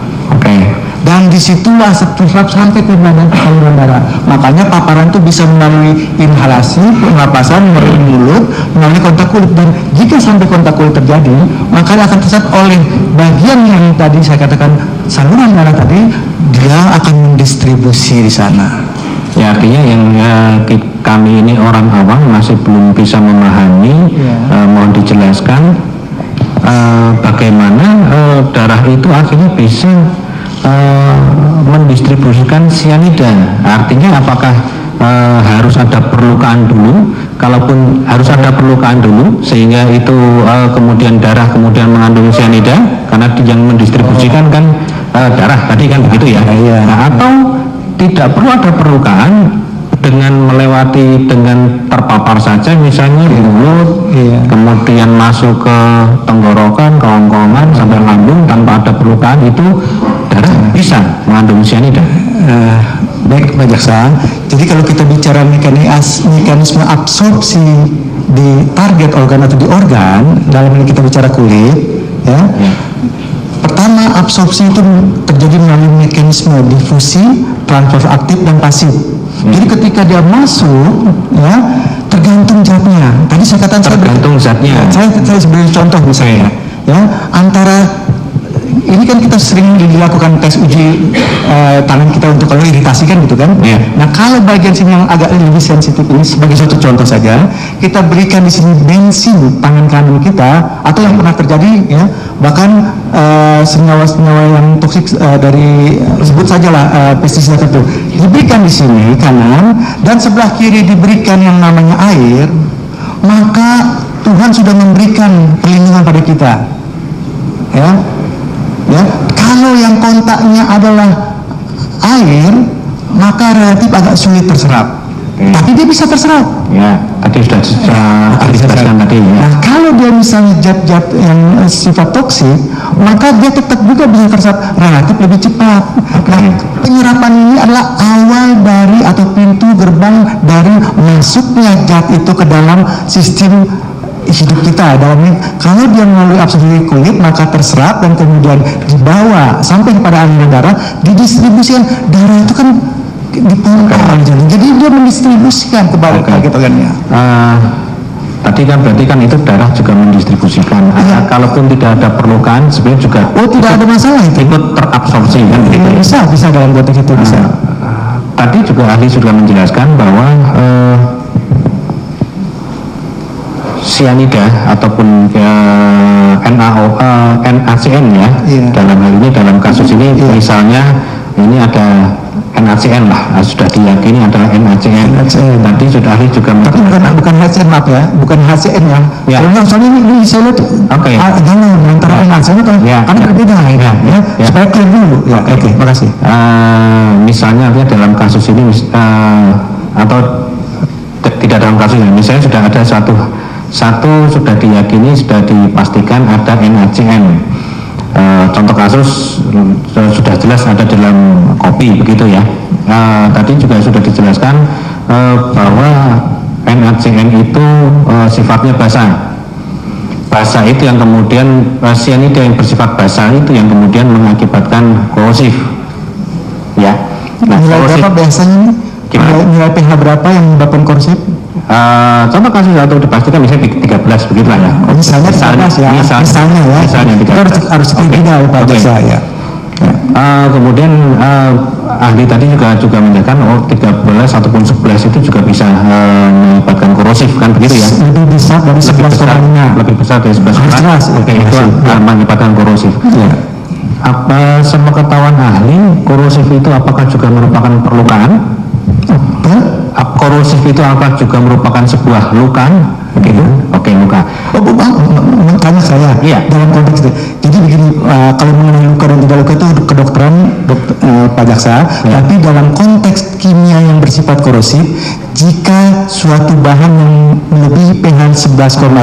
S1: dan disitulah terserap sampai ke saluran darah. Makanya paparan itu bisa melalui inhalasi, pernapasan, melalui mulut, melalui kontak kulit, dan jika sampai kontak kulit terjadi, maka akan terserap oleh bagian yang tadi saya katakan saluran darah tadi, dia akan mendistribusi di sana.
S5: Ya, artinya yang kami ini orang awam masih belum bisa memahami, mohon dijelaskan bagaimana darah itu akhirnya bisa mendistribusikan cyanida. Artinya apakah harus ada perlukaan dulu? Kalaupun harus ada perlukaan dulu sehingga itu kemudian darah kemudian mengandung cyanida, karena yang mendistribusikan kan darah tadi kan begitu ya. Nah, atau tidak perlu ada perlukaan dengan melewati dengan terpapar saja, misalnya di mulut, kemudian masuk ke tenggorokan, kerongkongan sampai lambung tanpa ada perlukaan, itu darah bisa mengandung cyanida.
S1: Baik Pak Jaksa, jadi kalau kita bicara mekanisme absorpsi di target organ atau di organ, dalam ini kita bicara kulit, ya. Pertama, absorpsi itu terjadi melalui mekanisme difusi, transfer aktif, dan pasif. Jadi ketika dia masuk, ya, tergantung zatnya. Tadi saya katakan
S5: tergantung zatnya.
S1: Saya sebagai contoh misalnya, ya, antara ini kan kita sering dilakukan tes uji tangan kita untuk kalau iritasi kan gitu kan. Nah, kalau bagian sini yang agak lebih sensitif ini, sebagai satu contoh saja, kita berikan di sini bensin tangan kanan kita, atau yang pernah terjadi, ya, bahkan senyawa-senyawa yang toksik dari sebut sajalah pestisida tertentu diberikan di sini kanan, dan sebelah kiri diberikan yang namanya air, maka Tuhan sudah memberikan perlindungan pada kita, ya. Ya, kalau yang kontaknya adalah air, maka relatif agak sulit terserap. Tapi dia bisa terserap.
S5: Ya, tadi sudah dijelaskan tadi. Ya.
S1: Nah, kalau dia misalnya zat-zat yang sifat toksik, maka dia tetap juga bisa terserap relatif lebih cepat. Nah, penyerapan ini adalah awal dari atau pintu gerbang dari masuknya zat itu ke dalam sistem hidup kita. Dalamnya, kalau dia melalui absorpsi kulit, maka terserap dan kemudian dibawa sampai kepada aliran darah, didistribusikan. Darah itu kan dipompa, jadi dia mendistribusikan ke bawah target organnya.
S5: Tadi kan berarti kan itu darah juga mendistribusikan. Kalaupun tidak ada perlukaan, sebenarnya juga
S1: tidak ada masalah itu.
S5: Ikut terabsorpsi kan?
S1: Bisa dalam konteks itu bisa.
S5: Tadi juga ahli sudah menjelaskan bahwa cyanida ataupun NaCN ya, dalam hal ini, dalam kasus ini misalnya ini ada NaCN lah, sudah diyakini adalah NaCN. Tadi sudah ahli juga
S1: tapi bukan HCN, maaf ya, bukan HCN ya. Soalnya ini saya lihat jangan antara NaCN itu karena berbeda ya. Supaya clear dulu. Oke, makasih.
S5: Misalnya dalam kasus ini atau tidak dalam kasus ini, misalnya sudah ada satu sudah diyakini, sudah dipastikan ada NaCN. Contoh kasus sudah jelas ada dalam kopi begitu ya. Tadi juga sudah dijelaskan bahwa NaCN itu sifatnya basah. Basah itu yang kemudian cyanida yang bersifat basah itu yang kemudian mengakibatkan korosif. Ya.
S1: Nah, nilai berapa biasanya? Nilai pH berapa yang menyebabkan korosif?
S5: Contoh kasus atau dipastikan misalnya 13 begitulah ya.
S1: Misalnya 13 ya. Misalnya 13. Harus tidak Pak Jaksa ya.
S5: Kemudian ahli tadi juga menyatakan 13 ataupun 11 itu juga bisa menyebabkan korosif kan begitu ya.
S1: Lebih besar dari 11 orangnya.
S5: Lebih besar dari 11 orang. Oke, itu menyebabkan korosif. Ya. Apa sepengetahuan ahli, korosif itu apakah juga merupakan perlukaan? Korosif itu apa juga merupakan sebuah luka begitu? Oke, luka.
S1: Tanya saya dalam konteks itu. Jadi begini, kalau mengenai luka dan tidak luka itu kedokteran Pak Jaksa, tapi dalam konteks kimia yang bersifat korosif, jika suatu bahan yang melebihi pH 11,5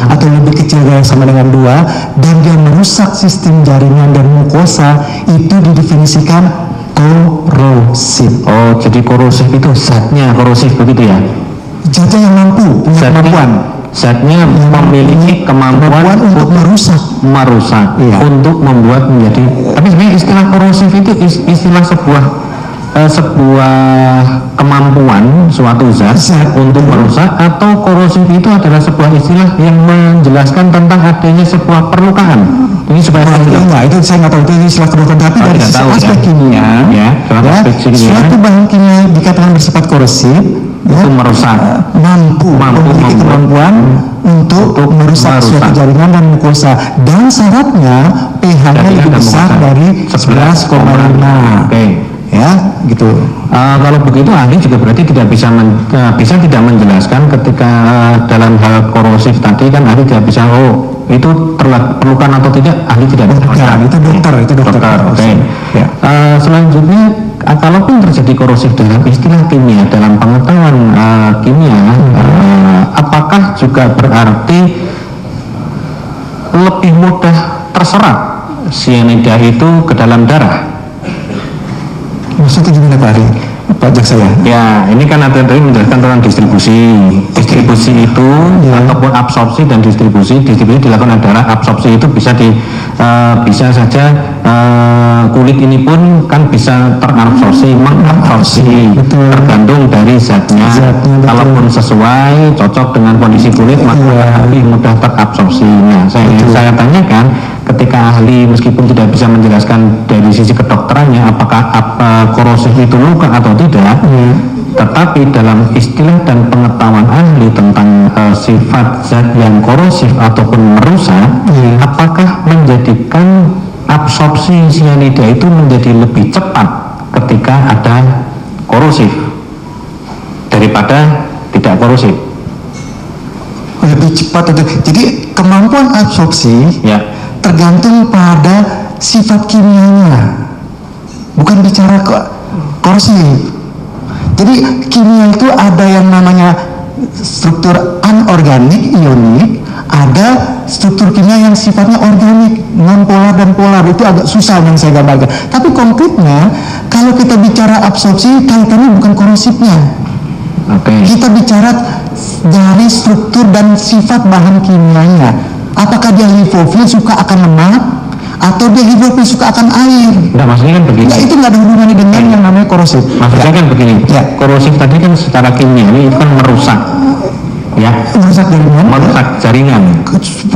S1: atau lebih kecil dari sama dengan 2 dan dia merusak sistem jaringan dan mukosa, itu didefinisikan korosif.
S5: Oh, jadi korosif itu zatnya korosif begitu ya?
S1: Zatnya yang mampu, punya kemampuan.
S5: zatnya memiliki kemampuan
S1: untuk merusak. Iya.
S5: Untuk membuat menjadi. Tapi sebenarnya istilah korosif itu istilah sebuah kemampuan suatu zat untuk merusak, atau korosif itu adalah sebuah istilah yang menjelaskan tentang adanya sebuah perlukaan. Ini supaya
S1: itu saya nggak tahu itu istilah kedokteran, tapi dari aspek kimia, suatu bahan kimia dikatakan bersifat korosif,
S5: itu merusak,
S1: mampu memiliki kemampuan untuk merusak suatu jaringan dan mukosa, dan syaratnya pH-nya lebih besar dari 11,5. Ya, gitu.
S5: Kalau begitu ahli juga berarti tidak bisa tidak menjelaskan ketika dalam hal korosif tadi kan ahli tidak bisa itu perlukan atau tidak, ahli tidak bisa.
S1: Itu dokter.
S5: Oke. Ya. Selanjutnya, kalaupun terjadi korosif dalam istilah kimia, dalam pengetahuan kimia, apakah juga berarti lebih mudah terserap cyanida itu ke dalam darah?
S1: Maksudnya gimana Pak Ari? Pak Jaksa ya?
S5: Ya, ini kan ada tadi menjelaskan tentang distribusi itu ataupun absorpsi dan distribusi dilakukan adalah absorpsi itu bisa saja kulit ini pun kan bisa terabsorpsi, mengabsorpsi, tergantung dari zatnya. Kalaupun sesuai, cocok dengan kondisi kulit, maka lebih mudah terabsorpsi. Nah, saya tanyakan, ketika ahli meskipun tidak bisa menjelaskan dari sisi kedokterannya apakah korosif itu luka atau tidak, tetapi dalam istilah dan pengetahuan ahli tentang sifat zat yang korosif ataupun merusak, apakah menjadikan absorpsi cyanida itu menjadi lebih cepat ketika ada korosif daripada tidak korosif?
S1: Lebih cepat itu. Jadi kemampuan absorpsi tergantung pada sifat kimianya, bukan bicara korosif. Jadi kimia itu ada yang namanya struktur anorganik, ionik, ada struktur kimia yang sifatnya organik, non polar dan polar. Itu agak susah yang saya gambarkan. Tapi konkretnya, kalau kita bicara absorpsi, kaitannya bukan korosifnya. Kita bicara dari struktur dan sifat bahan kimianya. Apakah dia hidrofil suka akan lemak, atau dia hidrofil suka akan air?
S5: Enggak, maksudnya kan begini.
S1: Itu nggak ada hubungannya dengan yang namanya korosif.
S5: Maksudnya kan begini. Korosif tadi kan secara kimiawi itu kan merusak. Merusak jaringan.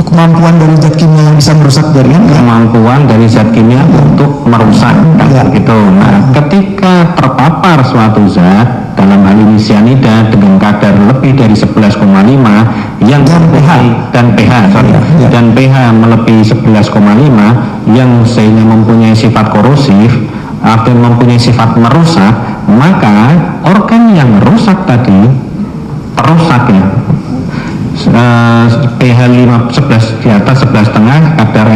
S1: Kemampuan dari zat kimia yang bisa merusak jaringan.
S5: Kemampuan dari zat kimia untuk merusak. Gitu. Nah, ketika terpapar suatu zat, dalam hal ini cyanida dengan kadar lebih dari 11,5 yang dan pH melebihi 11,5 yang sehingga mempunyai sifat korosif atau mempunyai sifat merusak, maka organ yang merusak tadi terusak pH 11 di atas 11,5 kadar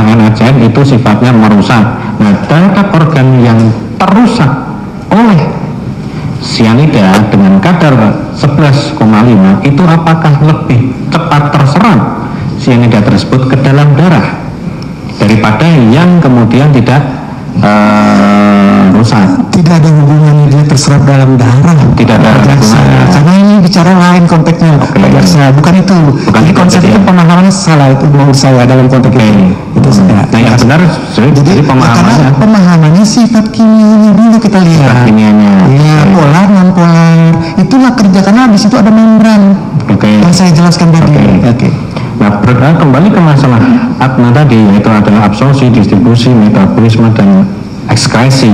S5: NaCN itu sifatnya merusak. Nah, terhadap organ yang terusak oleh cyanida dengan kadar 11,5 itu apakah lebih cepat terserap cyanida tersebut ke dalam darah daripada yang kemudian tidak rusak?
S1: Tidak ada hubungannya dia terserap dalam darah.
S5: Tidak ada hubungannya.
S1: Karena ini bicara lain konteksnya. Bukan itu. Jadi konsep itu pemahamannya salah itu menurut saya dalam konteks ini. Itu sudah.
S5: Nah, yang benar jadi
S1: pemahamannya sifat kimianya dulu kita lihat. Polar non polar. Itulah kerja, karena di situ ada membran. Yang saya jelaskan tadi.
S5: Nah, kembali ke masalah Adna tadi, yaitu adalah absorpsi, distribusi, metabolisme, dan ekskresi.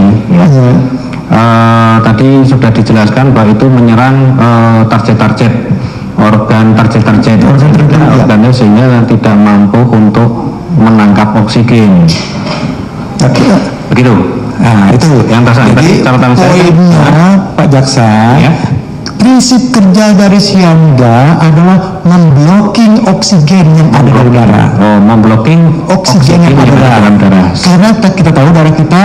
S5: Tadi sudah dijelaskan bahwa itu menyerang target-target organnya sehingga tidak mampu untuk menangkap oksigen. Begitu.
S1: Nah, itu
S5: yang tadi catatan saya.
S1: Pak Jaksa. Prinsip kerja dari cyanida adalah memblocking oksigen yang ada dalam darah.
S5: Memblocking oksigen yang ada dalam darah.
S1: Karena kita tahu darah kita,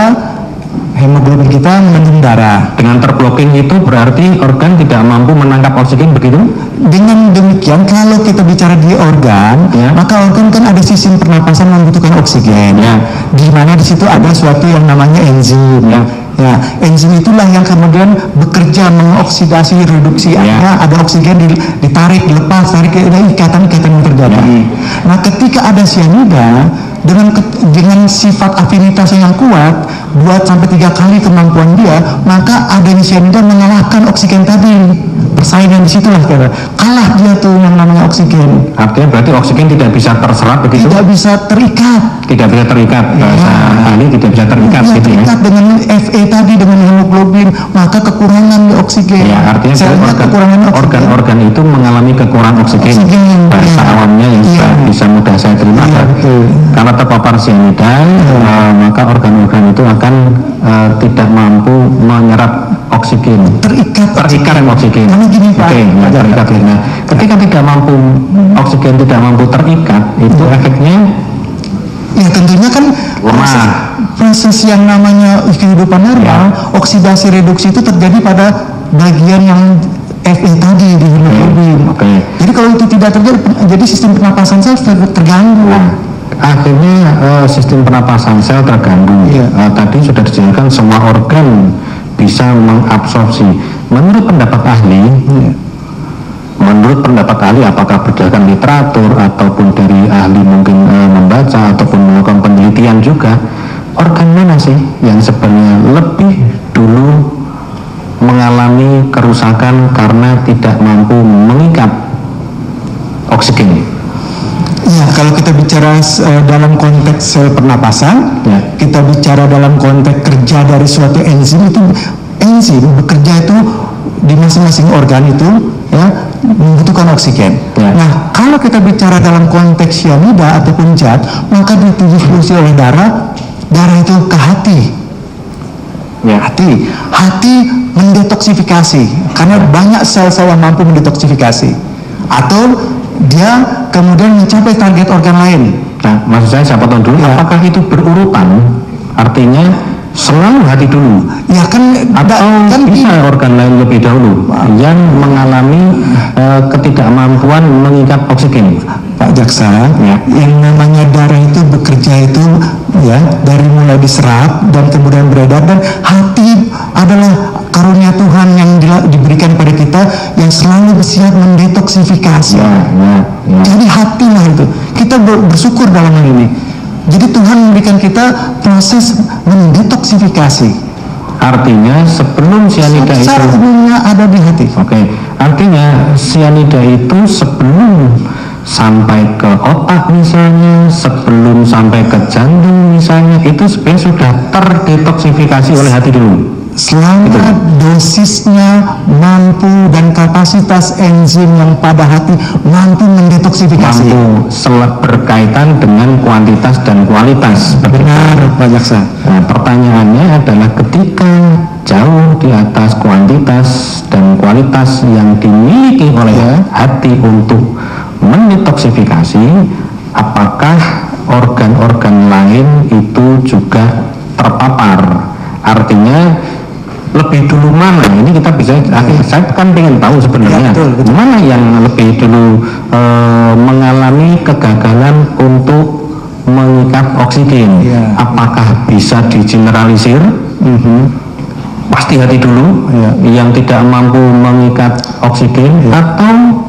S1: hemoglobin kita mengandung darah.
S5: Dengan terblocking itu berarti organ tidak mampu menangkap oksigen, begitu?
S1: Dengan demikian, kalau kita bicara di organ, maka organ kan ada sistem pernapasan membutuhkan oksigen. Di mana di situ ada suatu yang namanya enzim. Ya, enzim itulah yang kemudian bekerja mengoksidasi reduksi, ada oksigen ditarik, dilepas, tarik, ada ikatan-ikatan yang terjadi. Nah, ketika ada cyanida dengan sifat afinitas yang kuat 2-3 kali kemampuan dia, maka adanya cyanida mengalahkan oksigen tadi. Persaingan di situlah kalah dia tuh yang namanya oksigen.
S5: Artinya berarti oksigen tidak bisa terserap begitu?
S1: Tidak bisa terikat.
S5: Tidak bisa terikat. Bahasa ahli tidak bisa terikat gitu ya.
S1: Terikat dengan Fe tadi, dengan hemoglobin, maka kekurangan oksigen.
S5: Ya, artinya organ-organ itu mengalami kekurangan oksigen. Bahasa awamnya yang bisa mudah saya terima. Karena terpapar cyanida, maka organ-organ itu akan tidak mampu menyerap oksigen. Terikat dengan oksigen. Terikat. Nah, ketika tidak mampu oksigen, tidak mampu terikat, itu efeknya
S1: ya tentunya kan proses yang namanya kehidupan normal, oksidasi reduksi itu terjadi pada bagian yang Fe tadi di hemoglobin. Jadi kalau itu tidak terjadi, jadi sistem pernapasan sel terganggu.
S5: Akhirnya sistem pernapasan sel terganggu. Tadi sudah dijelaskan semua organ bisa mengabsorpsi. Menurut pendapat ahli, apakah berdasarkan literatur ataupun dari ahli mungkin membaca ataupun melakukan penelitian juga, organ mana sih yang sebenarnya lebih dulu mengalami kerusakan karena tidak mampu mengikat oksigen?
S1: Ya, kalau kita bicara dalam konteks sel pernapasan, kita bicara dalam konteks kerja dari suatu enzim, itu enzim bekerja itu di masing-masing organ itu membutuhkan oksigen. Nah, kalau kita bicara dalam konteks cyanida ataupun zat, maka didistribusi oleh darah itu ke hati. Hati mendetoksifikasi karena banyak sel-sel yang mampu mendetoksifikasi, atau dia kemudian mencapai target organ lain.
S5: Nah, maksud saya siapa tahu dulu, apakah itu berurutan? Artinya selalu hati dulu, atau bisa organ lain lebih dahulu yang mengalami ketidakmampuan mengikat oksigen?
S1: Pak Jaksa, yang namanya darah itu bekerja itu dari mulai diserap dan kemudian beredar, dan hati adalah karunia Tuhan yang diberikan pada kita yang selalu bersiap mendetoksifikasi. Jadi hatilah itu, kita bersyukur dalam hal ini. Jadi Tuhan memberikan kita proses mendetoksifikasi.
S5: Artinya sebelum cyanida itu
S1: secara umumnya ada di hati.
S5: Artinya cyanida itu sebelum sampai ke otak misalnya, sebelum sampai ke jantung misalnya, itu sebenarnya sudah terdetoksifikasi oleh hati dulu.
S1: Selama dosisnya mampu dan kapasitas enzim yang pada hati mampu mendetoksifikasi.
S5: Berkaitan dengan kuantitas dan kualitas.
S1: Benar, Pak Jaksa.
S5: Nah, pertanyaannya adalah ketika jauh di atas kuantitas dan kualitas yang dimiliki oleh hati untuk mendetoksifikasi, apakah organ-organ lain itu juga terpapar? Artinya lebih dulu mana? Ini kita bisa, saya kan pengen tahu sebenarnya mana yang lebih dulu mengalami kegagalan untuk mengikat oksigen. Apakah bisa digeneralisir? Pasti hati dulu yang tidak mampu mengikat oksigen, atau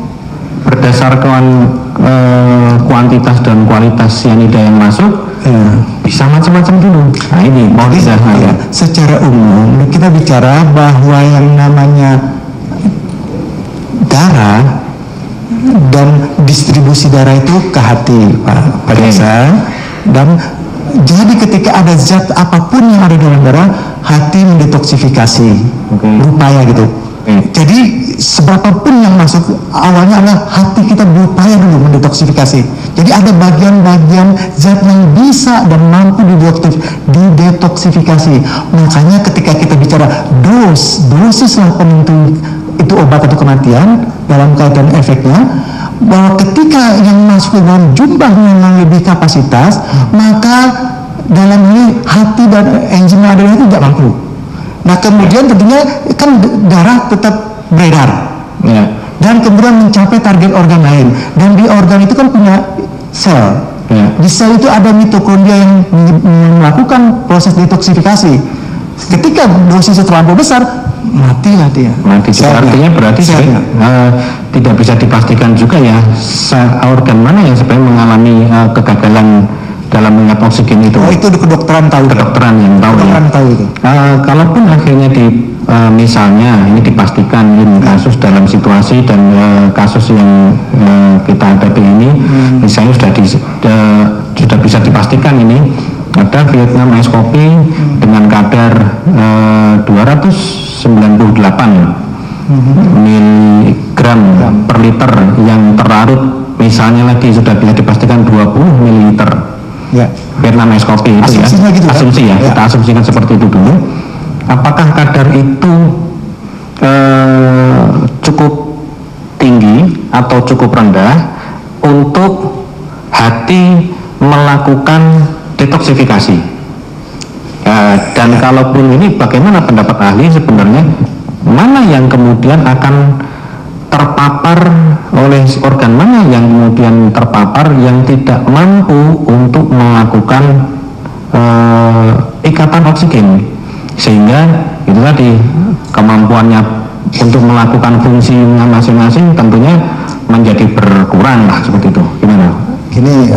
S5: berdasarkan kuantitas dan kualitas cyanida yang masuk, bisa macam-macam dulu. Nah, ini
S1: secara umum kita bicara bahwa yang namanya darah dan distribusi darah itu ke hati, Pak Jaksa. Dan jadi ketika ada zat apapun yang ada dalam darah, hati mendetoksifikasi, berupaya gitu. Jadi seberapapun yang masuk, awalnya adalah hati kita berupaya dulu mendetoksifikasi. Jadi ada bagian-bagian zat yang bisa dan mampu didetoksifikasi. Makanya ketika kita bicara dosislah penentu itu obat atau kematian dalam kaitan efeknya, bahwa ketika yang masuk dalam jumlah yang lebih kapasitas, maka dalam ini hati dan enzim yang ada itu tidak mampu. Nah, kemudian tentunya kan darah tetap beredar, dan kemudian mencapai target organ lain, dan di organ itu kan punya sel. Di sel itu ada mitokondria yang melakukan proses detoksifikasi. Ketika dosisnya terlampau besar, matilah dia.
S5: Mati juga. Artinya berarti tidak bisa dipastikan juga ya organ mana yang sebenarnya mengalami kegagalan dalam mengingat oksigen itu.
S1: Oh, itu kedokteran tahu.
S5: Kedokteran yang tahu ya.
S1: Tahu itu.
S5: Kalaupun akhirnya misalnya ini dipastikan ini kasus dalam situasi dan kasus yang kita hadapi ini misalnya sudah bisa dipastikan ini ada Vietnam Ice Coffee dengan kadar 298 miligram per liter yang terlarut misalnya lagi sudah bisa dipastikan 20 mililiter.
S1: Ya.
S5: Vietnam Ice Coffee itu
S1: asumsinya
S5: ya,
S1: gitu,
S5: asumsi ya, kita asumsikan seperti itu dulu. Apakah kadar itu cukup tinggi atau cukup rendah untuk hati melakukan detoksifikasi? Dan kalaupun ini bagaimana pendapat ahli sebenarnya mana yang kemudian akan terpapar oleh organ mana yang kemudian terpapar yang tidak mampu untuk melakukan ikatan oksigen sehingga itu tadi kemampuannya untuk melakukan fungsinya masing-masing tentunya menjadi berkurang lah seperti itu. Gimana?
S1: Gini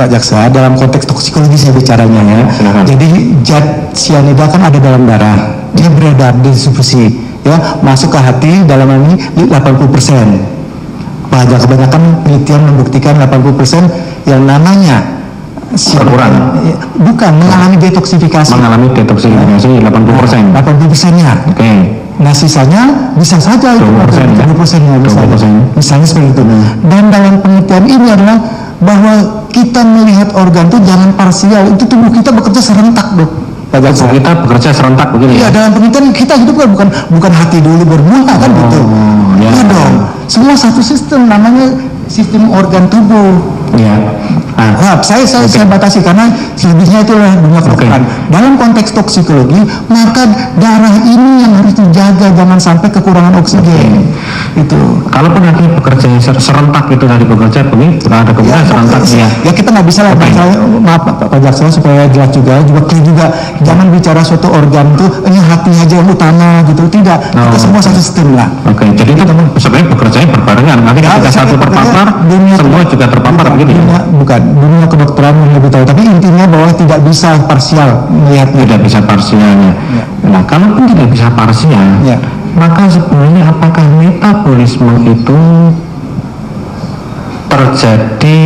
S1: Pak Jaksa, dalam konteks toksikologi saya bicaranya ya. Jadi zat cyanida kan ada dalam darah, dia beredar di distribusi, ya masuk ke hati dalam ini 80%. Kebanyakan penelitian membuktikan 80% yang namanya
S5: berkurang.
S1: Bukan mengalami detoksifikasi.
S5: Mengalami detoksifikasi 80%.
S1: 80%-nya.
S5: Oke.
S1: Nah sisanya bisa saja 20%-nya misalnya seperti itu. Dan dalam penelitian ini adalah bahwa kita melihat organ itu jangan parsial, itu tubuh kita bekerja serentak, Dok.
S5: Tubuh kita bekerja serentak begini.
S1: Iya, dalam penelitian kita hidup kan bukan hati dulu bermula kan gitu. Iya dong. Semua satu sistem namanya sistem organ tubuh.
S5: Iya.
S1: Saya batasi karena selebihnya itulah dunia kedokteran. Dalam konteks toksikologi, maka darah ini yang harus dijaga jangan sampai kekurangan oksigen. Itu.
S5: Kalaupun nanti bekerja serentak itu tadi bekerja begini, ada kemungkinan serentak ya.
S1: Ya kita nggak bisa lah. Maaf Pak Jaksa supaya jelas juga clear juga. Jangan bicara suatu organ itu ini hati aja yang utama gitu. Tidak. Kita semua satu sistem lah.
S5: Oke. Jadi itu sebenarnya bekerjanya berbarengan. Nanti ketika satu terpapar, semua juga terpapar begini.
S1: Bukan dunia kedokteran yang lebih tahu, tapi intinya bahwa tidak bisa parsial melihatnya.
S5: Tidak bisa parsialnya. Nah, kalaupun tidak bisa parsial, maka sebenarnya apakah metabolisme itu terjadi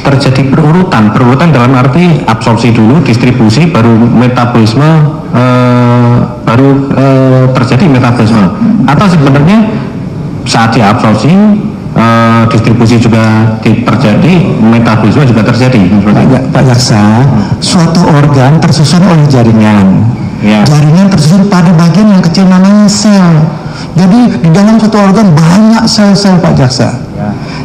S5: terjadi berurutan dalam arti absorpsi dulu, distribusi, baru metabolisme, baru terjadi metabolisme, atau sebenarnya saat diabsorpsi distribusi juga terjadi, metabolisme juga terjadi.
S1: Pak Jaksa, suatu organ tersusun oleh jaringan. Jaringan tersusun pada bagian yang kecil namanya sel. Jadi di dalam suatu organ banyak sel-sel Pak Jaksa.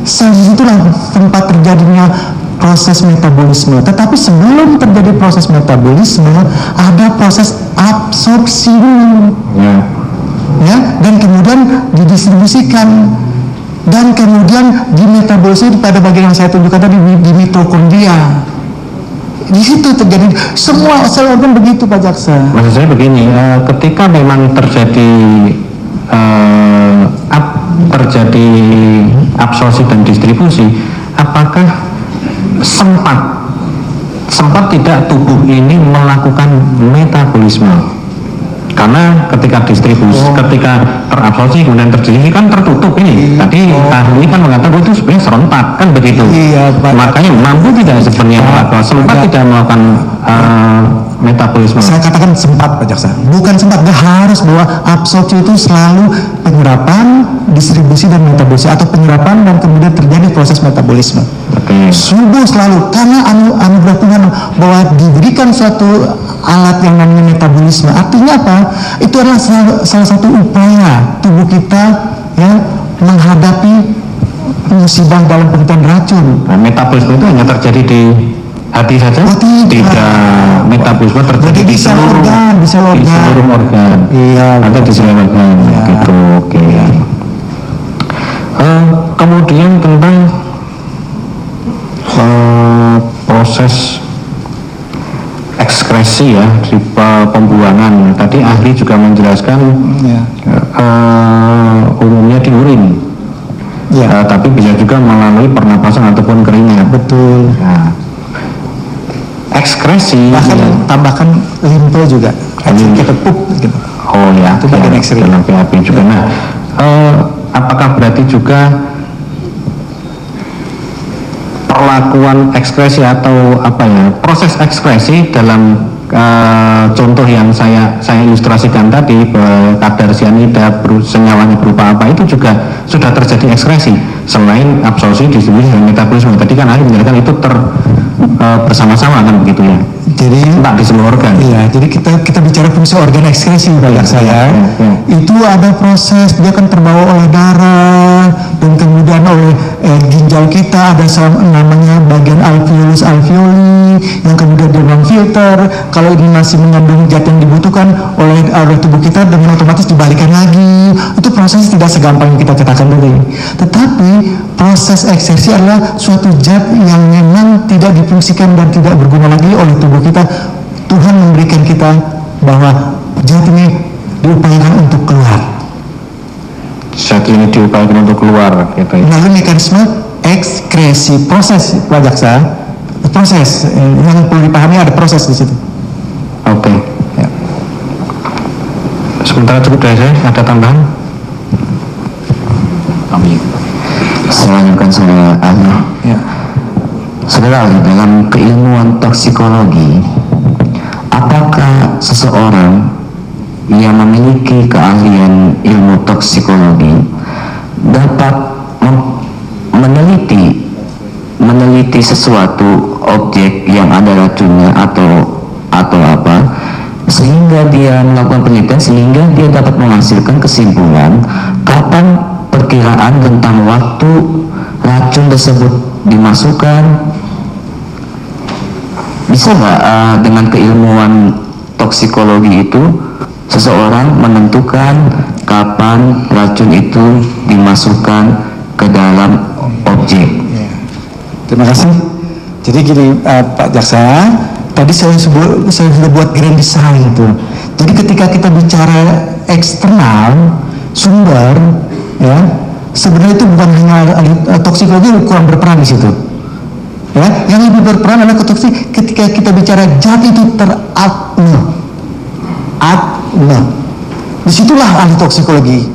S1: Sel itulah tempat terjadinya proses metabolisme. Tetapi sebelum terjadi proses metabolisme, ada proses absorpsi dulu. Dan kemudian didistribusikan. Dan kemudian dimetabolisme pada bagian yang saya tunjukkan tadi di mitokondria. Di situ terjadi semua sel organ begitu Pak Jaksa.
S5: Maksud saya begini, ketika memang terjadi terjadi absorpsi dan distribusi, apakah sempat tidak tubuh ini melakukan metabolisme? Karena ketika distribusi, ketika terabsorpsi kemudian terjadi kan tertutup ini. Tadi ahli kan mengatakan itu sebenarnya serentak kan begitu. Makanya mampu tidak sebenarnya sempat tidak melakukan metabolisme.
S1: Saya katakan sempat Pak Jaksa, bukan sempat, nggak harus bahwa absorpsi itu selalu penyerapan, distribusi dan metabolisme, atau penyerapan dan kemudian terjadi proses metabolisme. Subuh selalu, karena anugerah Tuhan bahwa diberikan suatu alat yang namanya metabolisme. Artinya apa? Itu adalah salah satu upaya tubuh kita ya menghadapi musibah dalam penelitian racun.
S5: Nah, metabolisme itu hanya terjadi di hati saja? Tidak. Metabolisme terjadi di seluruh organ, di seluruh organ.
S1: Iya.
S5: Ada di seluruh organ. Gitu. Oke. Kemudian tentang proses ekskresi ya, di pembuangan. Tadi ahli juga menjelaskan umumnya di urin. Tapi bisa juga melalui pernapasan ataupun keringat.
S1: Betul.
S5: Nah, ekskresi
S1: bahkan tambahkan limpe juga, kita pup gitu.
S5: Oh ya,
S1: itu bagian ekstrim
S5: dalam PAP juga. Nah, apakah berarti juga perlakuan ekskresi atau apa ya, proses ekskresi dalam contoh yang saya ilustrasikan tadi, kadar sianida senyawanya berupa apa, itu juga sudah terjadi ekskresi selain absorpsi, distribusi, dan metabolisme. Tadi kan ahli menjelaskan itu bersama-sama kan begitu ya,
S1: jadi
S5: tak di seluruh organ.
S1: Iya, jadi kita bicara fungsi organ ekskresi Pak saya. Itu ada proses, dia kan terbawa oleh darah dan kemudian oleh ginjal kita, ada namanya bagian alveolus alveoli yang kemudian dia memfilter. Kalau ini masih mengandung zat yang dibutuhkan oleh tubuh kita, dengan otomatis dibalikan lagi. Itu proses tidak segampang yang kita katakan tadi. Tetapi proses ekskresi adalah suatu zat yang memang tidak difungsikan dan tidak berguna lagi oleh tubuh kita. Tuhan memberikan kita bahwa zat ini diupayakan untuk keluar.
S5: Zat ini diupayakan untuk keluar gitu ya.
S1: Lalu mekanisme ekskresi, proses Pak Jaksa, proses yang perlu dipahami, ada proses di situ.
S5: Oke. Ya. Sementara cukup dari saya, ada tambahan?
S2: Kami selanjutkan saudara ahli.
S1: Ya.
S2: Saudara ahli, dalam keilmuan toksikologi, apakah seseorang yang memiliki keahlian ilmu toksikologi dapat meneliti sesuatu objek yang ada racunnya atau apa, sehingga dia melakukan penelitian, sehingga dia dapat menghasilkan kesimpulan kapan perkiraan tentang waktu racun tersebut dimasukkan? Bisa nggak dengan keilmuan toksikologi itu seseorang menentukan kapan racun itu dimasukkan ke dalam objek?
S1: Terima kasih. Jadi gini Pak Jaksa, tadi saya sudah buat grand design itu. Jadi ketika kita bicara eksternal sumber, ya sebenarnya itu bukan hanya toksikologi kurang berperan di situ. Ya, yang lebih berperan adalah ketika kita bicara zat itu teratme. Disitulah ahli toksikologi.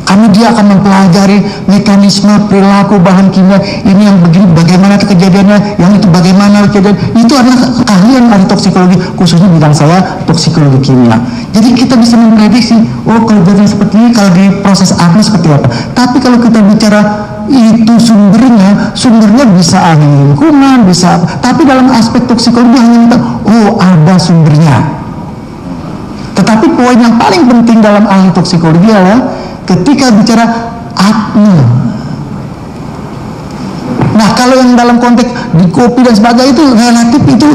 S1: Karena dia akan mempelajari mekanisme perilaku bahan kimia ini, yang begini bagaimana kejadiannya, yang itu bagaimana kejadian. Itu adalah keahlian ahli toksikologi, khususnya bidang saya toksikologi kimia. Jadi kita bisa memprediksi, oh kalau jadi seperti ini, kalau di proses ATME seperti apa. Tapi kalau kita bicara itu sumbernya bisa ahli lingkungan, bisa apa. Tapi dalam aspek toksikologi hanya minta, oh ada sumbernya. Tetapi poin yang paling penting dalam ahli toksikologi adalah ketika bicara ATME. Nah, kalau yang dalam konteks di kopi dan sebagainya itu relatif, itu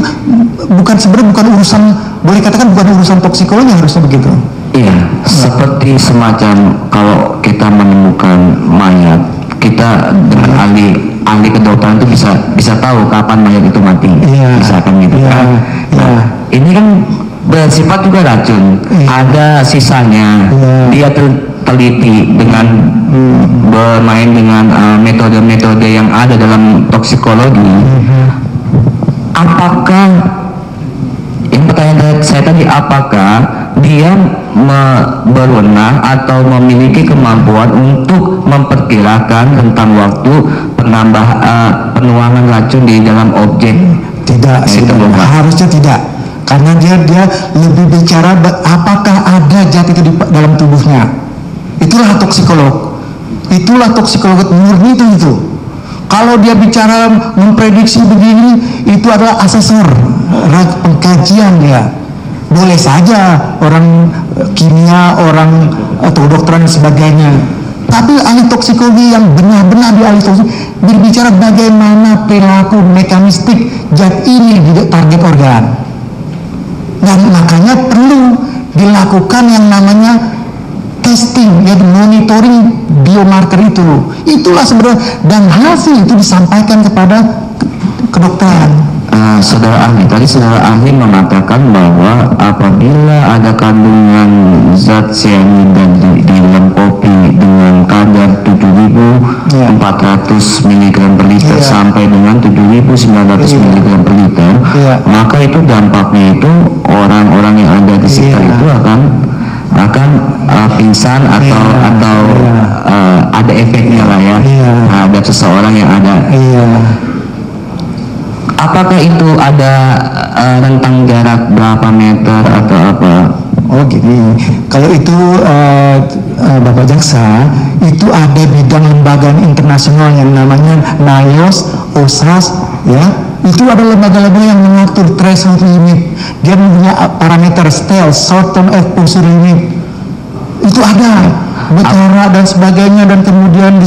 S1: sebenarnya bukan urusan, boleh katakan bukan urusan toksikologi, harusnya begitu.
S2: Iya, seperti semacam kalau kita menemukan mayat, kita dengan ahli kedokteran itu bisa tahu kapan mayat itu mati, misalkan gitu kan. Nah, ini kan bersifat juga racun, ada sisanya, dia teliti dengan bermain dengan metode-metode yang ada dalam toksikologi. Apakah, yang pertanyaan saya tadi, apakah dia berwenang atau memiliki kemampuan untuk memperkirakan tentang waktu penuangan racun di dalam objek?
S1: Tidak, harusnya tidak. Karena dia lebih bicara apakah ada zat itu di dalam tubuhnya. Itulah toksikolog. Itulah toksikolog murni itu. Kalau dia bicara memprediksi begini, itu adalah asesor, pengkajian dia. Boleh saja orang kimia, orang atau dokteran dan sebagainya. Tapi ahli toksikologi yang benar-benar di ahli toksikologi berbicara bagaimana perilaku mekanistik zat ini di target organ. Dan makanya perlu dilakukan yang namanya testing, yaitu monitoring biomarker itu. Itulah sebenarnya, dan hasil itu disampaikan kepada kedokteran.
S2: Saudara ahli, tadi saudara ahli mengatakan bahwa apabila ada kandungan zat cyanida di dalam kopi dengan kadar 7.400 mg per liter sampai dengan 7.900 mg per liter, maka itu dampaknya itu orang-orang yang ada di sekitar itu akan pingsan atau ada efeknya lah ya terhadap seseorang yang ada. Apakah itu ada rentang jarak berapa meter atau apa?
S1: Oh gini, kalau itu Bapak Jaksa, itu ada bidang lembaga internasional yang namanya NIOSH, OSHAS, ya. Itu ada lembaga-lembaga yang mengatur threshold limit. Dia punya parameter STEL, short term exposure limit. Itu ada bicara dan sebagainya, dan kemudian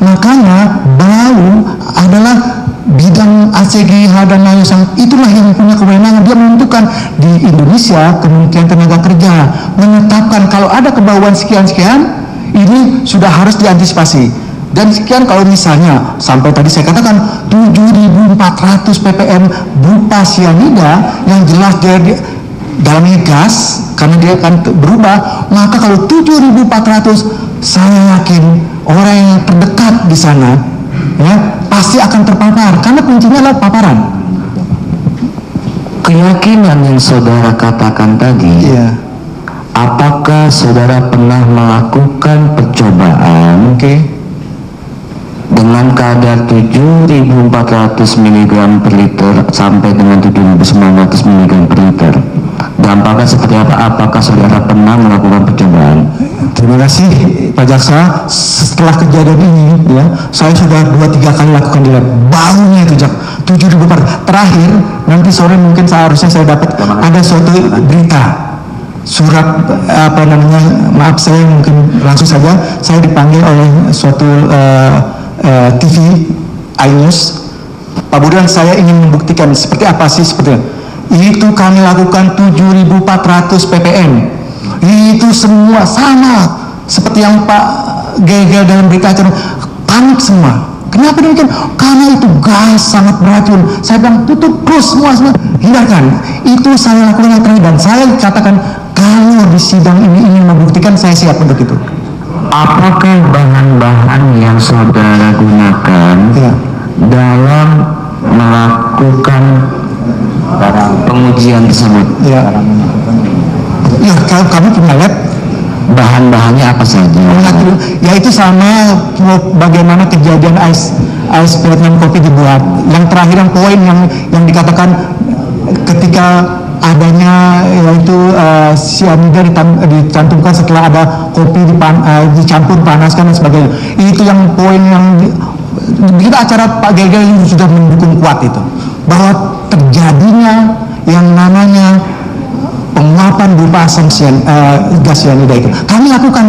S1: makanya bau adalah bidang ACGH dan NIOSH, itulah yang punya kewenangan. Dia menentukan. Di Indonesia Kementerian Tenaga Kerja menetapkan kalau ada kebauan sekian-sekian, ini sudah harus diantisipasi. Dan sekian kalau misalnya sampai tadi saya katakan 7.400 ppm berupa cyanida yang jelas dia dalamnya gas karena dia akan berubah, maka kalau 7.400 saya yakin orang yang terdekat di sana ya pasti akan terpapar, karena kuncinya adalah paparan.
S2: Keyakinan yang saudara katakan tadi, apakah saudara pernah melakukan percobaan dengan kadar 7.400 mg per liter sampai dengan 7.900 mg per liter? Dampaknya seperti apa? Apakah saudara pernah melakukan percobaan?
S1: Terima kasih Pak Jaksa. Setelah kejadian ini ya, saya sudah 2-3 kali lakukan di lab. Baunya itu 7.400. Terakhir nanti sore mungkin seharusnya saya dapat ada suatu berita, surat apa namanya, maaf saya mungkin langsung saja saya dipanggil oleh suatu TV iNews. Pak Budan, saya ingin membuktikan seperti apa sih sebetulnya. Itu kami lakukan 7.400 ppm. Itu semua sama seperti yang Pak Gegel dalam berita acara, panik semua. Kenapa demikian? Karena itu gas sangat beracun. Saya bilang tutup, close semua, hindarkan. Itu saya lakukan yang terakhir, dan saya katakan kalau di sidang ini ingin membuktikan, saya siap untuk itu.
S2: Apakah bahan-bahan yang saudara gunakan dalam melakukan pengujian tersebut?
S1: Ya, kalau kami punya lab.
S2: Bahan-bahannya apa saja?
S1: Ya itu sama bagaimana kejadian ice Vietnam kopi dibuat. Yang terakhir yang poin yang dikatakan ketika adanya yaitu cyanida dicantumkan setelah ada kopi dicampur panaskan dan sebagainya. Itu yang poin yang kita acara Pak Gegel ini sudah mendukung kuat itu, bahwa terjadinya yang namanya penguapan berupa asam gas cyanida itu. Kami lakukan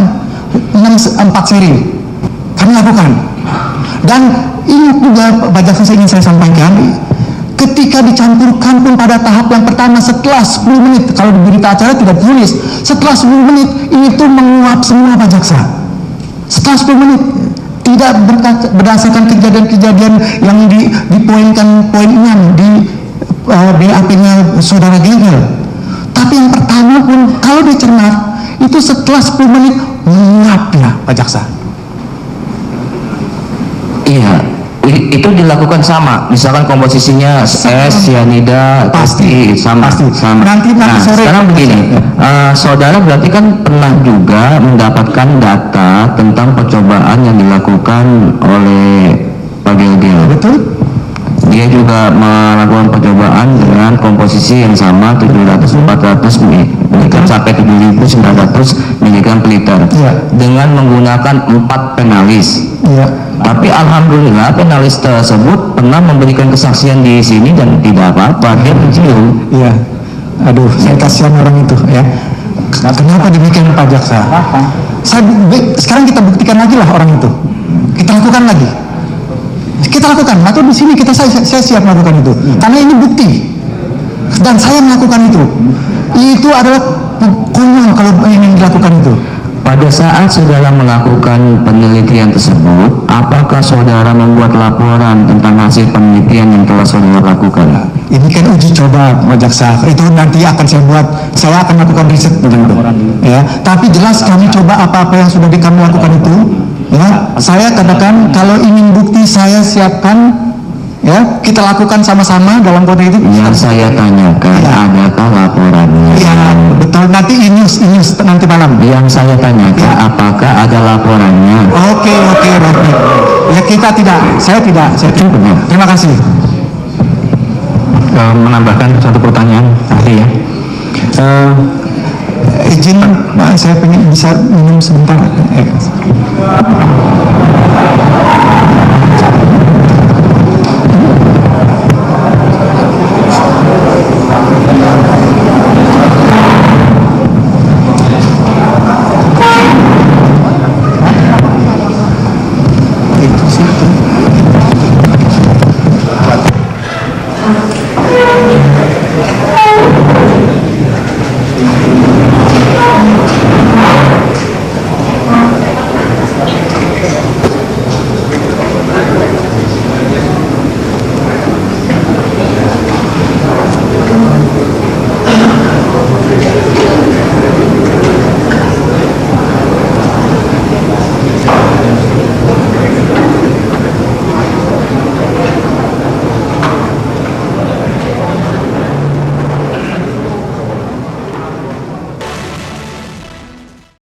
S1: 4 seri. Kami lakukan. Dan ini juga Pak Jaksa ingin saya sampaikan, ketika dicampurkan pun pada tahap yang pertama setelah 10 menit, kalau di berita acara tidak tulis, setelah 10 menit ini tuh menguap semua Pak Jaksa. Setelah 10 menit, tidak berdasarkan kejadian-kejadian yang dipoinkan poin 6 di BAP-nya saudara Gegel. Tapi yang pertama pun kalau dicermat itu setelah 10 menit menguap ya Pak Jaksa.
S2: Iya, itu dilakukan sama. Misalkan komposisinya cyanida pasti sama.
S1: Nanti sore.
S2: Sekarang begini, saudara berarti kan pernah juga mendapatkan data tentang percobaan yang dilakukan oleh Pak Gegel.
S1: Betul.
S2: Dia juga melakukan percobaan dengan komposisi yang sama 700-400 mg sampai 7.900 mg per liter dengan menggunakan 4 penalis. Tapi alhamdulillah penalis tersebut pernah memberikan kesaksian di sini dan tidak apa-apa, dia mencium.
S1: Iya. Aduh, saya kasihan orang itu ya. Kenapa demikian Pak Jaksa? Sekarang kita buktikan lagi lah orang itu. Kita lakukan lagi. Kita lakukan, atau di sini saya siap melakukan itu, karena ini bukti, dan saya melakukan itu. Itu adalah konyol kalau ingin dilakukan itu.
S2: Pada saat saudara melakukan penelitian tersebut, apakah saudara membuat laporan tentang hasil penelitian yang telah saudara lakukan?
S1: Ini kan uji coba Pak Jaksa, itu nanti akan saya akan lakukan riset tentang itu. Ya, tapi jelas kami coba apa-apa yang sudah kami lakukan itu. Ya, saya katakan kalau ingin bukti saya siapkan. Ya, kita lakukan sama-sama dalam konteks itu.
S2: Yang saya tanyakan adakah laporannya?
S1: Ya, betul. Nanti Inus nanti malam.
S2: Yang saya tanyakan apakah ada laporannya?
S1: Oke, Rocky. Ya saya tidak. Terima kasih.
S5: Menambahkan satu pertanyaan ahli ya.
S1: Izin, saya pengen bisa minum sebentar.